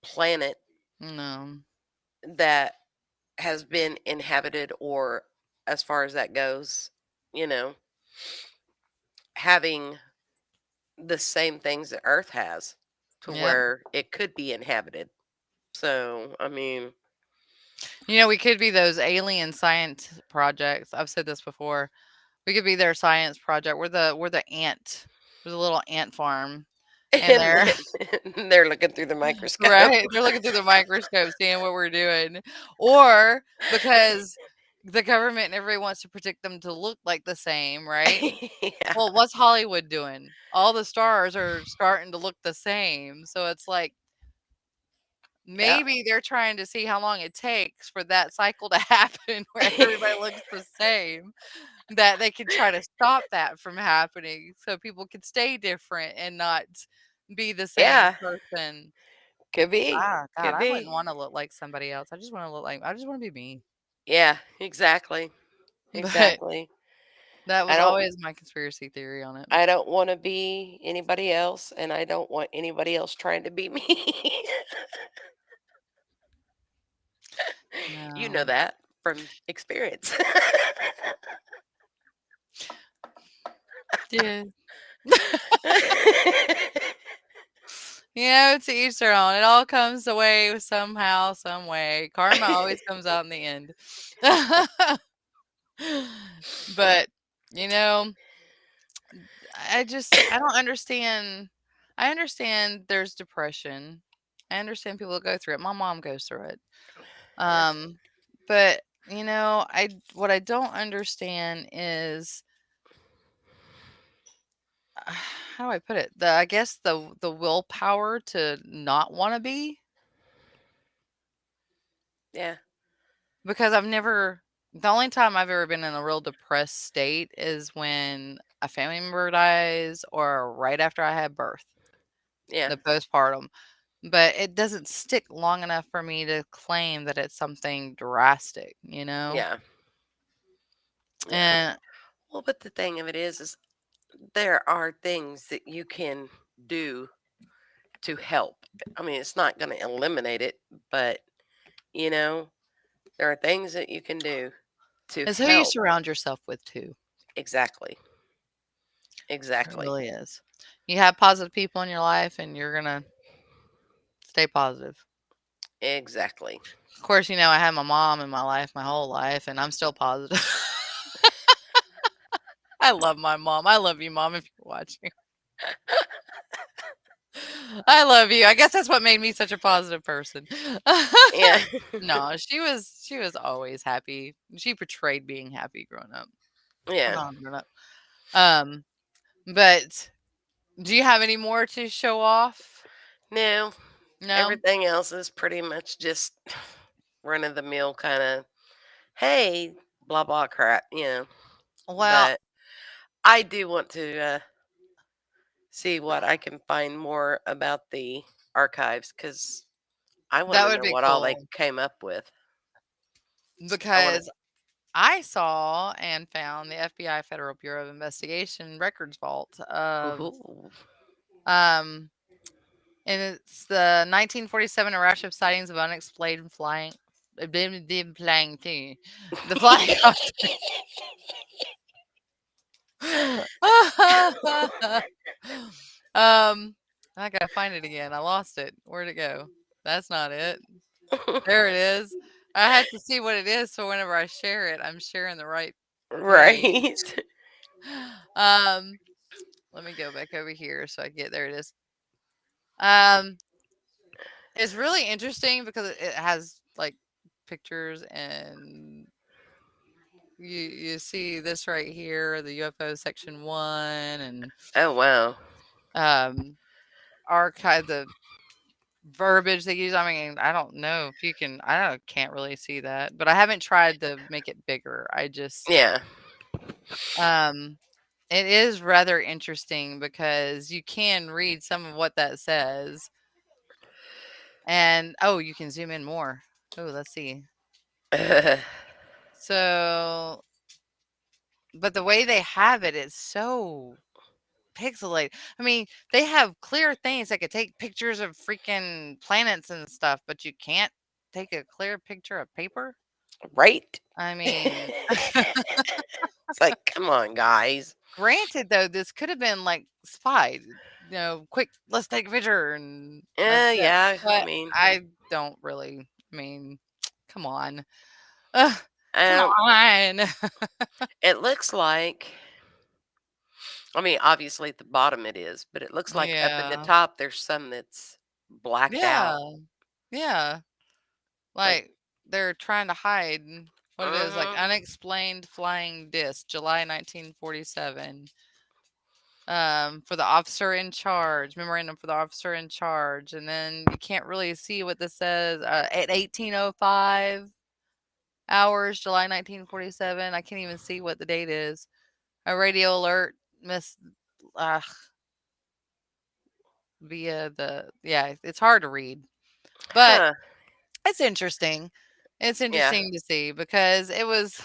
planet No. that has been inhabited, or as far as that goes, you know, having the same things that Earth has to Yep. where it could be inhabited. So, I mean, We could be those alien science projects. I've said this before. We could be their science project. We're the ant. We're the little ant farm, and and they're they're looking through the microscope. right. They're looking through the microscope, seeing what we're doing, or because the government and everybody wants to predict them to look like the same, right? Yeah. Well, what's Hollywood doing? All the stars are starting to look the same, so it's like Yeah. maybe they're trying to see how long it takes for that cycle to happen where everybody looks the same, that they can try to stop that from happening so people can stay different and not be the same Yeah. person. Could be. Ah, God, Could I wouldn't be. wanna look like somebody else. I just wanna be me. Yeah, exactly. But Exactly. that I was don't always my conspiracy theory on it. I don't want to be anybody else, and I don't want anybody else trying to be me. You know No. that from experience. Yeah. To each their own. It all comes away somehow, some way. Karma always comes out in the end. But, you know, I don't understand. I understand there's depression. I understand people go through it. My mom goes through it. Yeah, Um, but I what I don't understand is how do I put it? I guess the willpower to not want to be yeah, because the only time I've ever been in a real depressed state is when a family member dies or right after I had birth, yeah, the postpartum. But it doesn't stick long enough for me to claim that it's something drastic, you know? yeah, yeah. And Well, but the thing of it is there are things that you can do to help. I mean, it's not going to eliminate it, but you know, there are things that you can do to it's who you help. surround yourself with too. Exactly. It Exactly. really is. You have positive people in your life and you're gonna stay positive. Exactly. Of course, I had my mom in my life my whole life and I'm still positive. I love my mom. I love you, mom, if you're watching. I love you. I guess that's what made me such a positive person. Yeah. No, she was always happy. She portrayed being happy growing up. Yeah. When I was growing up. Um, but do you have any more to show off? No, No? everything else is pretty much just run of the mill kind of, hey, blah, blah crap, Well, But I do want to see what I can find more about the archives because I want That to would know be what all they cool came up with. I want because I saw and found the FBI Federal Bureau of Investigation records vault of to. um and it's the 1947 rash of sightings of unexplained flying flying thing. The flying um, I gotta find it again. I lost it. Where'd it go? That's not it. There it is. I had to see what it is so whenever I share it, I'm sharing the right page. Right. Um, let me go back over here so I get there it is. Um, it's really interesting because it has like pictures and you see this right here, the UFO section 1 and Oh, wow. um archive the verbiage they use. I mean, I don't know if you can. Can't really see that, but I haven't tried to make it bigger. I just, Yeah. um, it is rather interesting because you can read some of what that says, and oh, you can zoom in more. Oh, let's see. So, but the way they have it is so pixelated. I mean, they have clear things that could take pictures of freaking planets and stuff, but you can't take a clear picture of paper. Right? I mean, It's like, come on, guys. granted though, this could have been like spied. Quick, let's take a picture and that's it. Yeah, I But mean, I don't really. I mean, come on, Ugh, come um, on. it looks like, I mean, obviously at the bottom it is, but it looks like up at the Yeah, top there's some that's blacked yeah, out. yeah. Like, Like they're trying to hide what it is, like mm-hmm, unexplained flying disc, July 1947. For the officer in charge, memorandum for the officer in charge, and then you can't really see what this says. At 18:05 hours, July 1947. I can't even see what the date is. A radio alert, miss, uh, via the yeah. It's hard to read, but huh, it's interesting. It's yeah, interesting to see because it was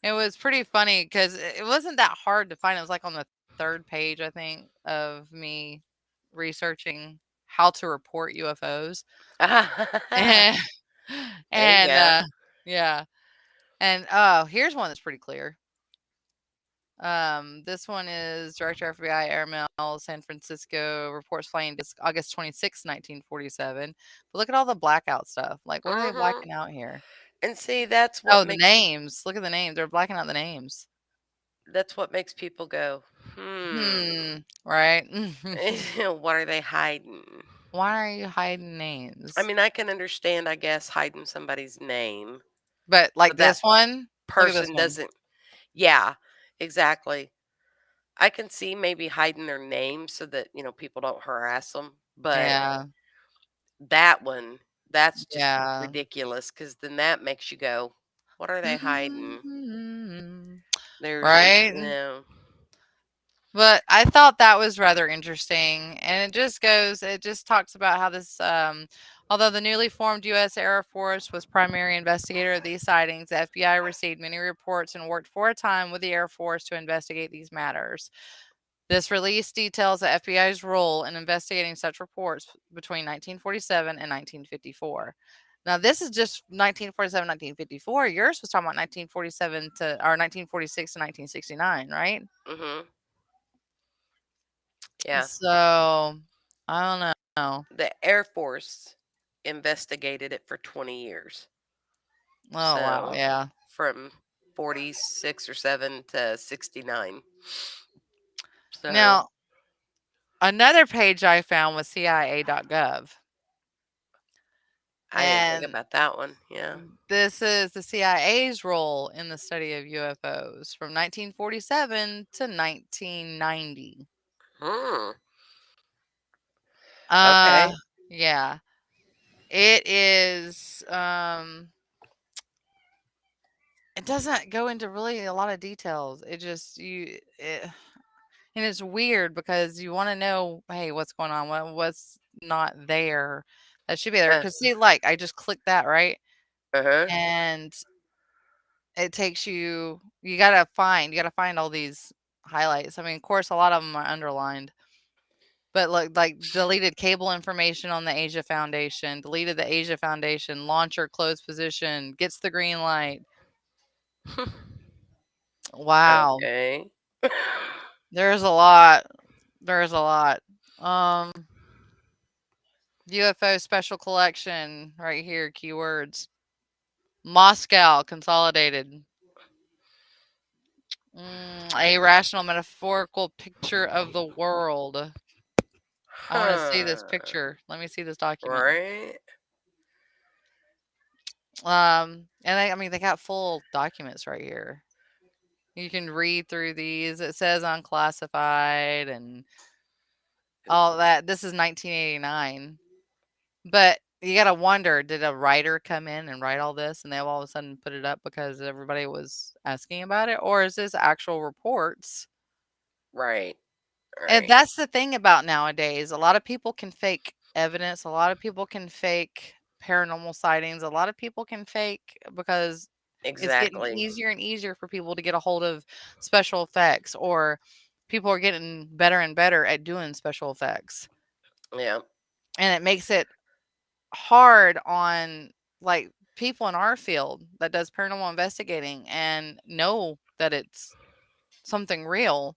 it was pretty funny because it wasn't that hard to find. It was like on the third page, I think, of me researching how to report UFOs. And there you and go. yeah. And oh, here's one that's pretty clear. This one is Director FBI Airmail San Francisco reports flying disc August 26, 1947. But look at all the blackout stuff. Like, what are they Hmm. blacking out here? And see, that's what Oh, the makes names. Look at the names. They're blacking out the names. people go, Hmm. Right. what are they hiding? Why are you hiding I names? mean, I can understand, I guess, hiding somebody's name, But like but that this one, look at this person one. doesn't. Yeah, exactly. I can see maybe hiding their name so that, people don't harass them, but Yeah. that one, that's just Yeah. ridiculous because then that makes you go, "What are they hiding?" There's Right? no. But I thought that was rather interesting. And it just talks about how this, although the newly formed U.S. Air Force was primary investigator of these sightings, the FBI received many reports and worked for a time with the Air Force to investigate these matters. This release details the FBI's role in investigating such reports between 1947 and 1954. Now, this is just 1947, 1954. Yours was talking about 1947 or 1946 to 1969, right? Mhm. Yeah. So, I don't know. The Air Force investigated it for 20 years. Oh, wow. So, Yeah. from 46 or 7 to 69. So, Now, another page I found was CIA.gov. I didn't think And about that one. Yeah. this is the CIA's role in the study of UFOs from 1947 to 1990. Hmm. Uh, Okay. yeah. It is it doesn't go into really a lot of details. It just And it's weird because you wanna know, "Hey, what's going on? What's not there that should be there?" Uh, Because see, like, I just clicked that, right? uh-huh. And it takes you gotta find all these highlights. I mean, of course, a lot of them are underlined, but look, like, deleted cable information on the Asia Foundation, deleted the Asia Foundation, launcher closed position, gets the green light. Wow. Okay. There's a lot. There's a lot. Um, UFO special collection right here, keywords. Moscow consolidated. A rational metaphorical picture of the world. I want to see this Huh. picture. Let me see this document. Right? And I mean, they got full documents right here. You can read through these. It says unclassified and all that. This is 1989. But you gotta wonder, did a writer come in and write all this and they all of a sudden put it up because everybody was asking about it? Or is this actual reports? Right. And Right. that's the thing about nowadays. A lot of people can fake evidence. A lot of people can fake paranormal sightings. A lot of people can fake because it's getting Exactly. easier and easier for people to get a hold of special effects, or people are getting better and better at doing special effects. Yeah. And it makes it hard on like people in our field that does paranormal investigating and know that it's something real,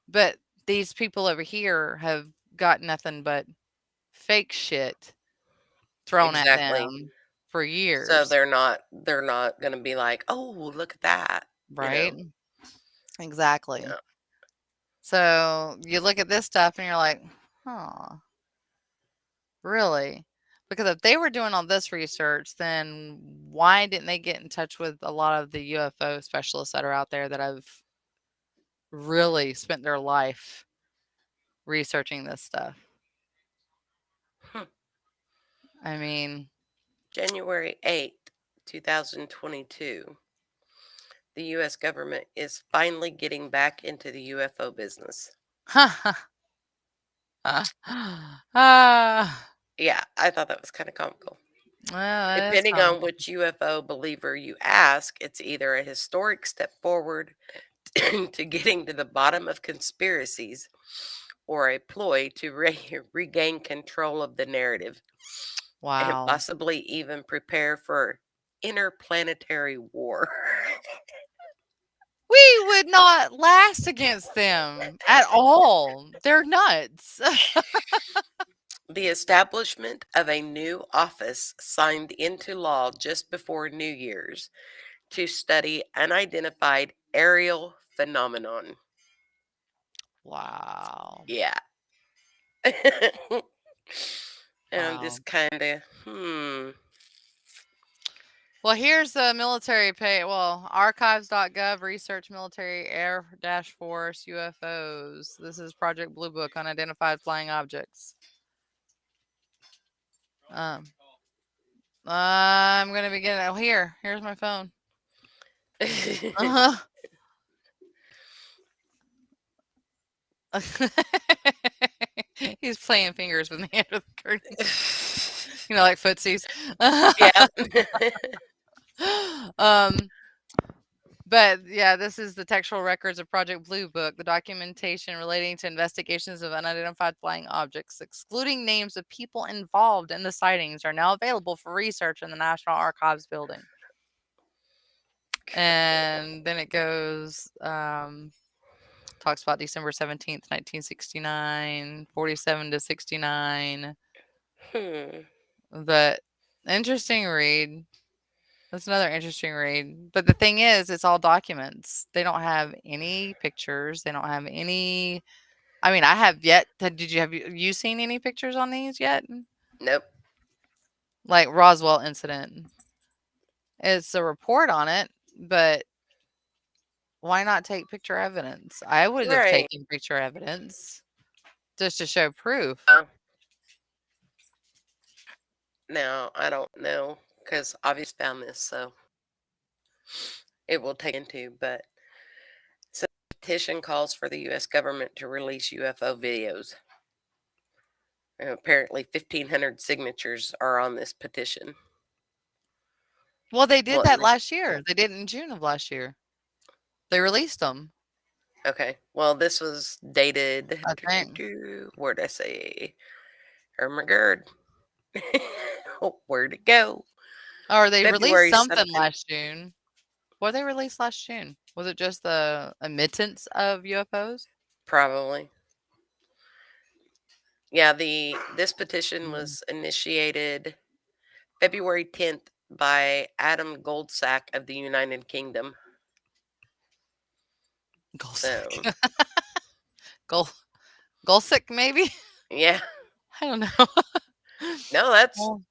but these people over here have got nothing but fake shit thrown at Exactly. them for So years, they're not gonna be like, oh, look at that. You right? know. Exactly. Yeah. So you look at this stuff and you're like, huh, really? Because if they were doing all this research, then why didn't they get in touch with a lot of the UFO specialists that are out there that have really spent their life researching this stuff? Hmm. I mean, January 8th, 2022. The US government is finally getting back into the UFO business. ah, Yeah, I thought that was kind of comical. well, that is Depending on comical. which UFO believer you ask, it's either a historic step forward to getting to the bottom of conspiracies or a ploy to regain control of the narrative and Wow. possibly even prepare for interplanetary war. We would not last against them at all. They're nuts. The establishment of a new office signed into law just before New Year's to study unidentified aerial phenomenon. Wow. Yeah. And I'm Wow. just kind of, hmm. Well, here's the military pay. Well, archives.gov, research military air dash force UFOs. This is Project Blue Book, unidentified flying objects. Um, I'm going to begin. Oh, here's my phone. Uh-huh. He's playing fingers with me under the curtain. Like footsies. Yeah. um, but yeah, this is the textual records of Project Blue Book, the documentation relating to investigations of unidentified flying objects, excluding names of people involved in the sightings, are now available for research in the National Archives building. And then it goes, talks about December 17th, 1969, 47 to 69. Hmm. But interesting read. That's another interesting read. But the thing is, it's all documents. They don't have any pictures. They don't have any. I mean, I have yet. Did you have you seen any pictures on these yet? Nope. Like Roswell incident. It's a report on it, but why not take picture evidence? I would have Right. taken picture evidence just to show proof. Now, I don't know because obviously found this, so it will take into, but so petition calls for the U.S. government to release UFO videos. And apparently, 1,500 signatures are on this petition. Well, they did Well, that last year. They did it in June of last year. They released them. okay. Well, this was dated. I think. Where'd I say? Oh my god. Where'd it go? Or they released February something something. last June. What did they release last June? Was it just the emittance of UFOs? Probably. Yeah, this petition Mm. was initiated February 10th by Adam Goldsack of the United Kingdom. Goalsick. So, Goal Goalsick maybe? yeah. I don't know. No, that's Well,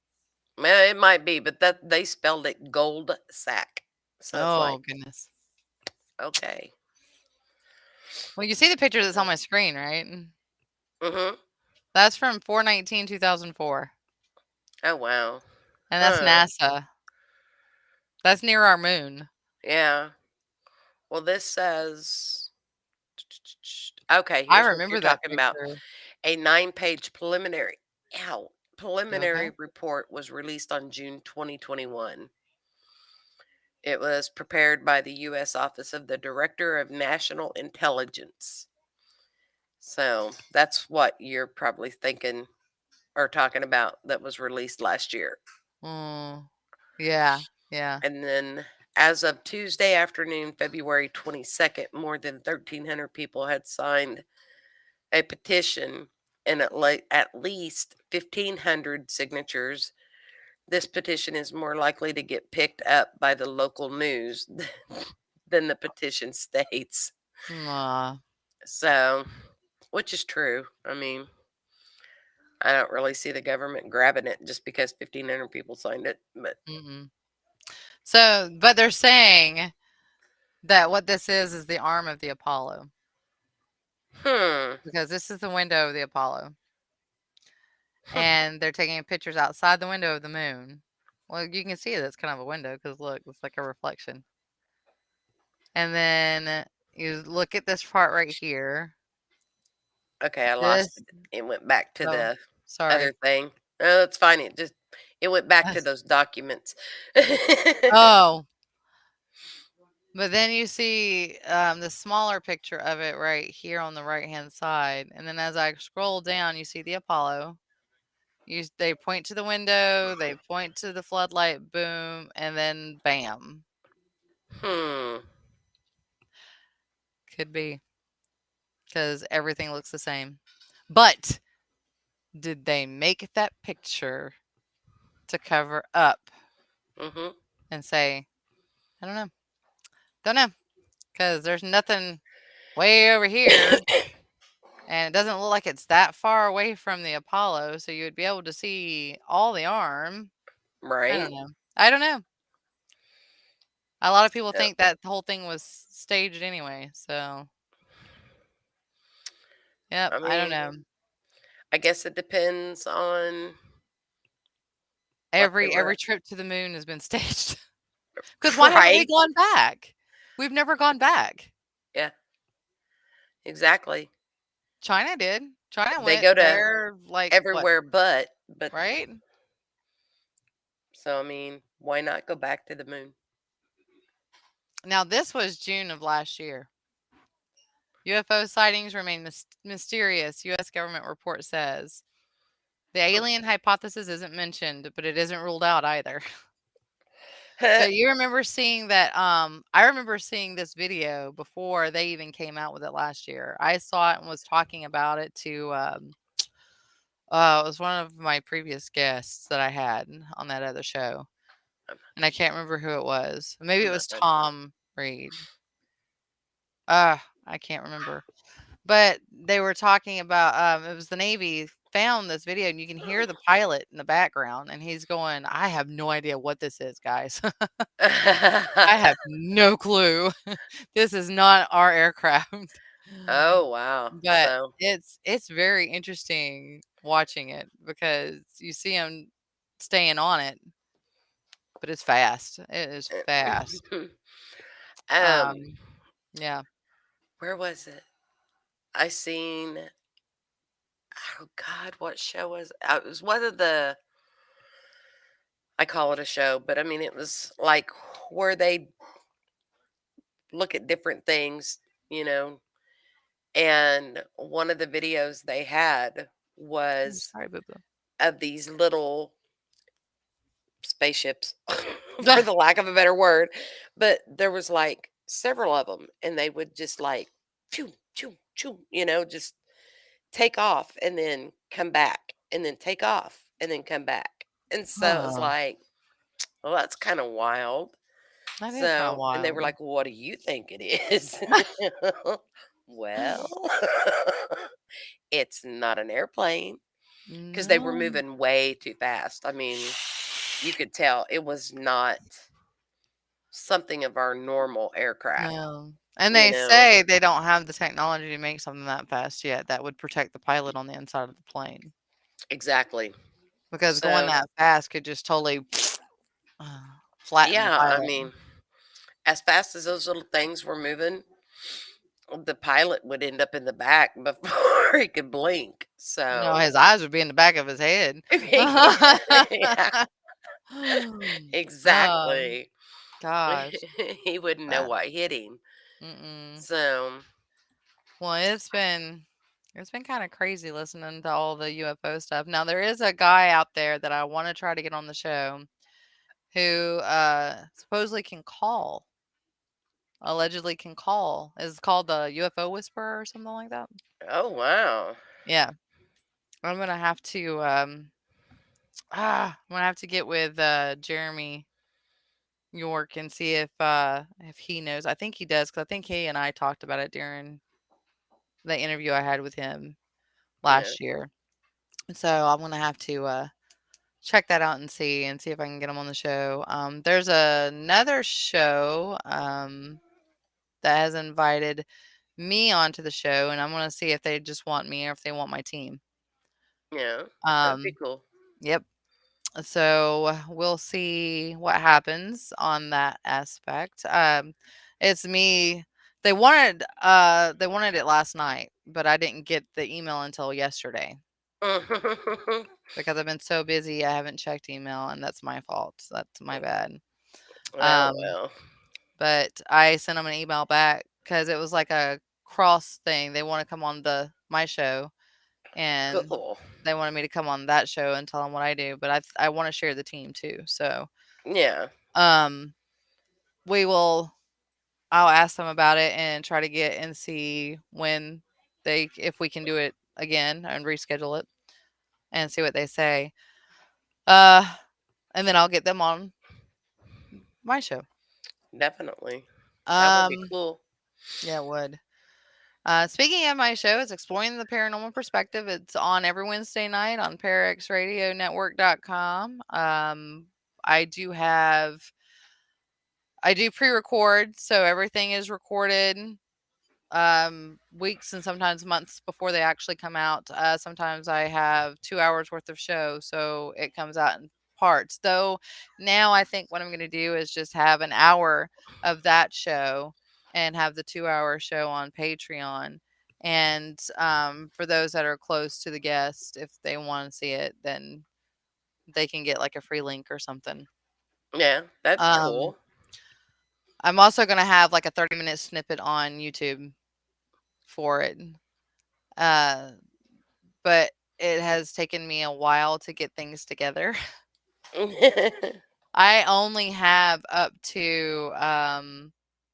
well, it might be, but that they spelled it gold sack. So it's oh like, goodness. okay. Well, you see the picture that's on my screen, right? Mhm. That's from 4/19/2004, Oh wow. and that's Huh. NASA. That's near our moon. Yeah. Well, this says okay, I here's what you're remember that talking about. picture. A 9-page You okay? preliminary report was released on June 2021. It was prepared by the U.S. Office of the Director of National Intelligence. So that's what you're probably thinking or talking about that was released last year. Mm, yeah, yeah. And then as of Tuesday afternoon, February 22nd, more than 1,300 people had signed a petition and at least 1,500 signatures. This petition is more likely to get picked up by the local news than the petition states. Aw, So, which is true. I mean, I don't really see the government grabbing it just because 1,500 people signed it. But, mm-mm. So, but they're saying that what this is the arm of the Apollo, hmm, because this is the window of the Apollo, and they're taking pictures outside the window of the moon. Well, you can see that's kind of a window because look, it's like a reflection. And then you look at this part right here. okay, I lost This it. It went back to oh, the other sorry. thing. Oh, that's fine. It went back to That's those documents. oh, but then you see the smaller picture of it right here on the right hand side, and then as I scroll down, you see the Apollo. They point to the window, they point to the floodlight, boom, and then bam. Hmm. Could be because everything looks the same. But did they make that picture to cover up Mm-hmm. and say, I don't know, don't know, because there's nothing way over here, and it doesn't look like it's that far away from the Apollo, so you would be able to see all the arm. I Right. don't know. I don't know. A lot of people So, think that the whole thing was staged anyway, so yep, I I don't mean, know. I guess it depends on what they Every were. trip to the moon has been staged. Because why haven't we Right. gone back? We've never gone back. Yeah. Exactly. China did. China They go went to there, like, what, everywhere but right? so I mean, why not go back to the moon? Now, this was June of last year. UFO sightings remain mysterious, U.S. government report says. The alien hypothesis isn't mentioned, but it isn't ruled out either. But you remember seeing that, I remember seeing this video before they even came out with it last year. I saw it and was talking about it to, it was one of my previous guests that I had on that other show, and I can't remember who it was. Maybe it was Nothing. Tom Reed. I can't remember. But they were talking about, it was the Navy found this video, and you can hear the pilot in the background, and he's going, "I have no idea what this is, guys. I have no clue. This is not our aircraft." Oh wow. But So it's very interesting watching it because you see him staying on it, but it's fast. It is fast. um Yeah. Where was it? I seen, oh God, what show was it? It was one of the, I call it a show, but I mean, it was like where they look at different things, you know, and one of the videos they had Oh, was sorry, boo boo. of these little spaceships, for the lack of a better word, but there was like several of them, and they would just like, choo, choo, choo, just take off and then come back, and then take off and then come back. And so it was Oh, like, well, that's kind of wild. that is kind of So, and they were wild. like, well, what do you think it is? Well, it's not an airplane because they were No, moving way too fast. I mean, you could tell it was not something of our normal aircraft, no. And you they know? say they don't have the technology to make something that fast yet that would protect the pilot on the inside of the plane. Exactly. Because going So, that fast could just totally uh, flatten the yeah, I pilot. mean, as fast as those little things were moving, the pilot would end up in the back before he could blink. No, So, his eyes would be in the back of his head. yeah, Oh, exactly. gosh. He wouldn't know That what hit him. mm-mm. So, Well, it's been kinda crazy listening to all the UFO stuff. Now there is a guy out there that I wanna try to get on the show who, supposedly can call, allegedly can call. It's called the UFO Whisperer or something like that. oh wow. Yeah. I'm gonna have to, I'm gonna have to get with, Jeremy York and see if he knows. I think he does because I think he and I talked about it during the interview I had with him Yeah, last year. So I'm gonna have to, check that out and see if I can get him on the show. There's another show, that has invited me onto the show, and I'm gonna see if they just want me or if they want my team. yeah. That'd be Um, cool. yep. So we'll see what happens on that aspect. It's me. They wanted it last night, but I didn't get the email until yesterday because I've been so busy. I haven't checked email, and that's my fault. That's my bad. Oh Um, well. but I sent them an email back because it was like a cross thing. They want to come on my show, and Cool. they wanted me to come on that show and tell them what I do. But I want to share the team too. So Yeah, um, we will. I'll ask them about it and try to get and see when if we can do it again and reschedule it and see what they say. Uh, and then I'll get them on my show. definitely. That would be Um, cool. yeah, it would. Speaking of my show, it's Exploring the Paranormal Perspective. It's on every Wednesday night on parexradionetwork.com. I do have, I do pre-record, so everything is recorded weeks and sometimes months before they actually come out. Sometimes I have 2 hours worth of show, so it comes out in parts. Though now I think what I'm going to do is just have an hour of that show and have the 2 hour show on Patreon. And for those that are close to the guest, if they want to see it, then they can get like a free link or something. Yeah, that's Um, cool. I'm also going to have like a 30-minute snippet on YouTube for it. Uh, but it has taken me a while to get things together. I only have up to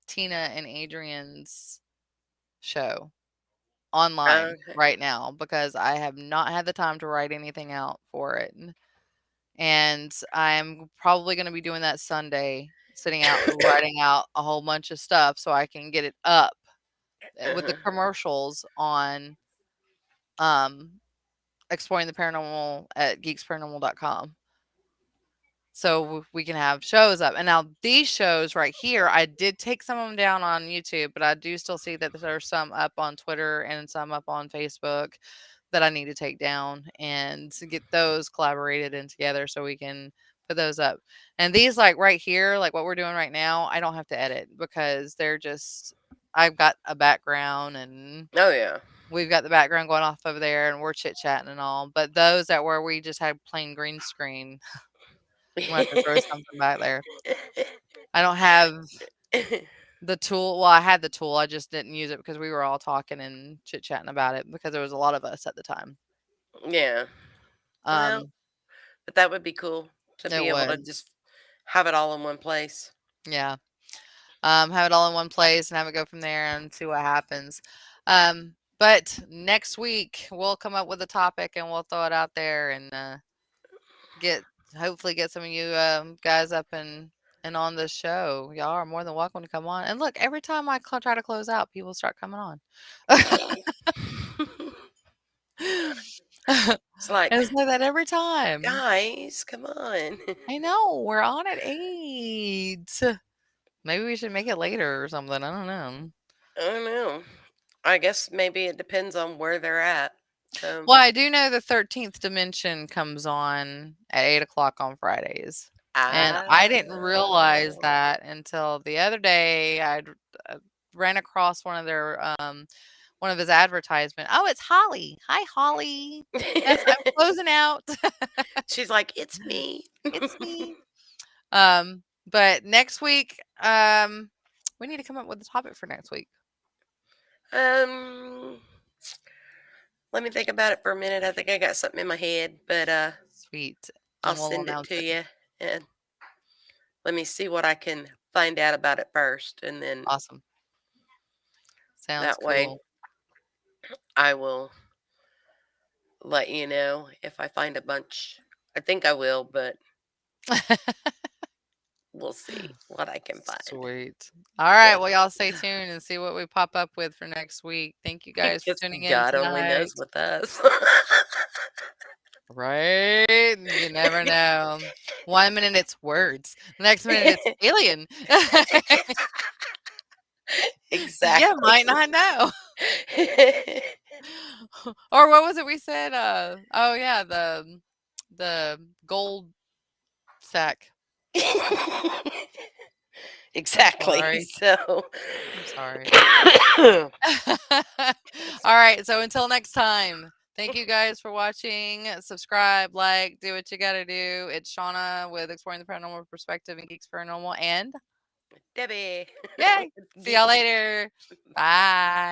Tina and Adrian's show online Okay. right now because I have not had the time to write anything out for it. And I'm probably going to be doing that Sunday, sitting out writing out a whole bunch of stuff so I can get it up with the commercials on um exploring the paranormal at geeksparanormal.com. So we can have shows up. And now these shows right here, I did take some of them down on YouTube, but I do still see that there's some up on Twitter and some up on Facebook that I need to take down and to get those collaborated and together so we can put those up. And these like right here, like what we're doing right now, I don't have to edit because they're just I've got a background and Oh yeah. we've got the background going off over there and we're chit chatting and all. But those that where we just had plain green screen, I'm gonna have to throw something back there. I don't have the tool. Well, I had the tool. I just didn't use it because we were all talking and chit chatting about it because there was a lot of us at the time. Yeah. Well, Um, but that would be cool to it be able to would, just have it all in one place. yeah. Have it all in one place and have it go from there and see what happens. But next week we'll come up with a topic and we'll throw it out there and get hopefully get some of you guys up and on the show. Y'all are more than welcome to come on. And look, every time I try to close out, people start coming on. It's like, It's like that every time. guys, come on. I know we're on at 8. Maybe we should make it later or something. I don't know. I don't know. I guess maybe it depends on where they're at. So, Well, I do know the 13th dimension comes on at 8 o'clock on Fridays. And I didn't realize oh. that until the other day. I ran across one of his advertisement. Oh, it's Holly. Hi, Holly. Yes, I'm closing out. She's like, it's me. It's me. But next week, we need to come up with a topic for next week. um, let me think about it for a minute. I think I got something in my head, but Sweet. I'll And we'll send it announce to it. you. And let me see what I can find out about it first, and then Awesome. Sounds that way cool. I will let you know if I find a bunch. I think I will, but we'll see what I can find. Sweet. All right. Well, y'all stay tuned and see what we pop up with for next week. Thank you guys for Because tuning in God only tonight. knows with us. Right? You never know. One minute it's words, the next minute it's alien. You Exactly. might not know. Or what was it we said? Oh yeah, the gold sack. I'm Exactly. sorry. So, I'm sorry. All right. So until next time, thank you guys for watching. Subscribe, like, do what you got to do. It's Shauna with Exploring the Paranormal Perspective and Geeks Paranormal. And Debbie. yay. See y'all Geeks. later. Bye.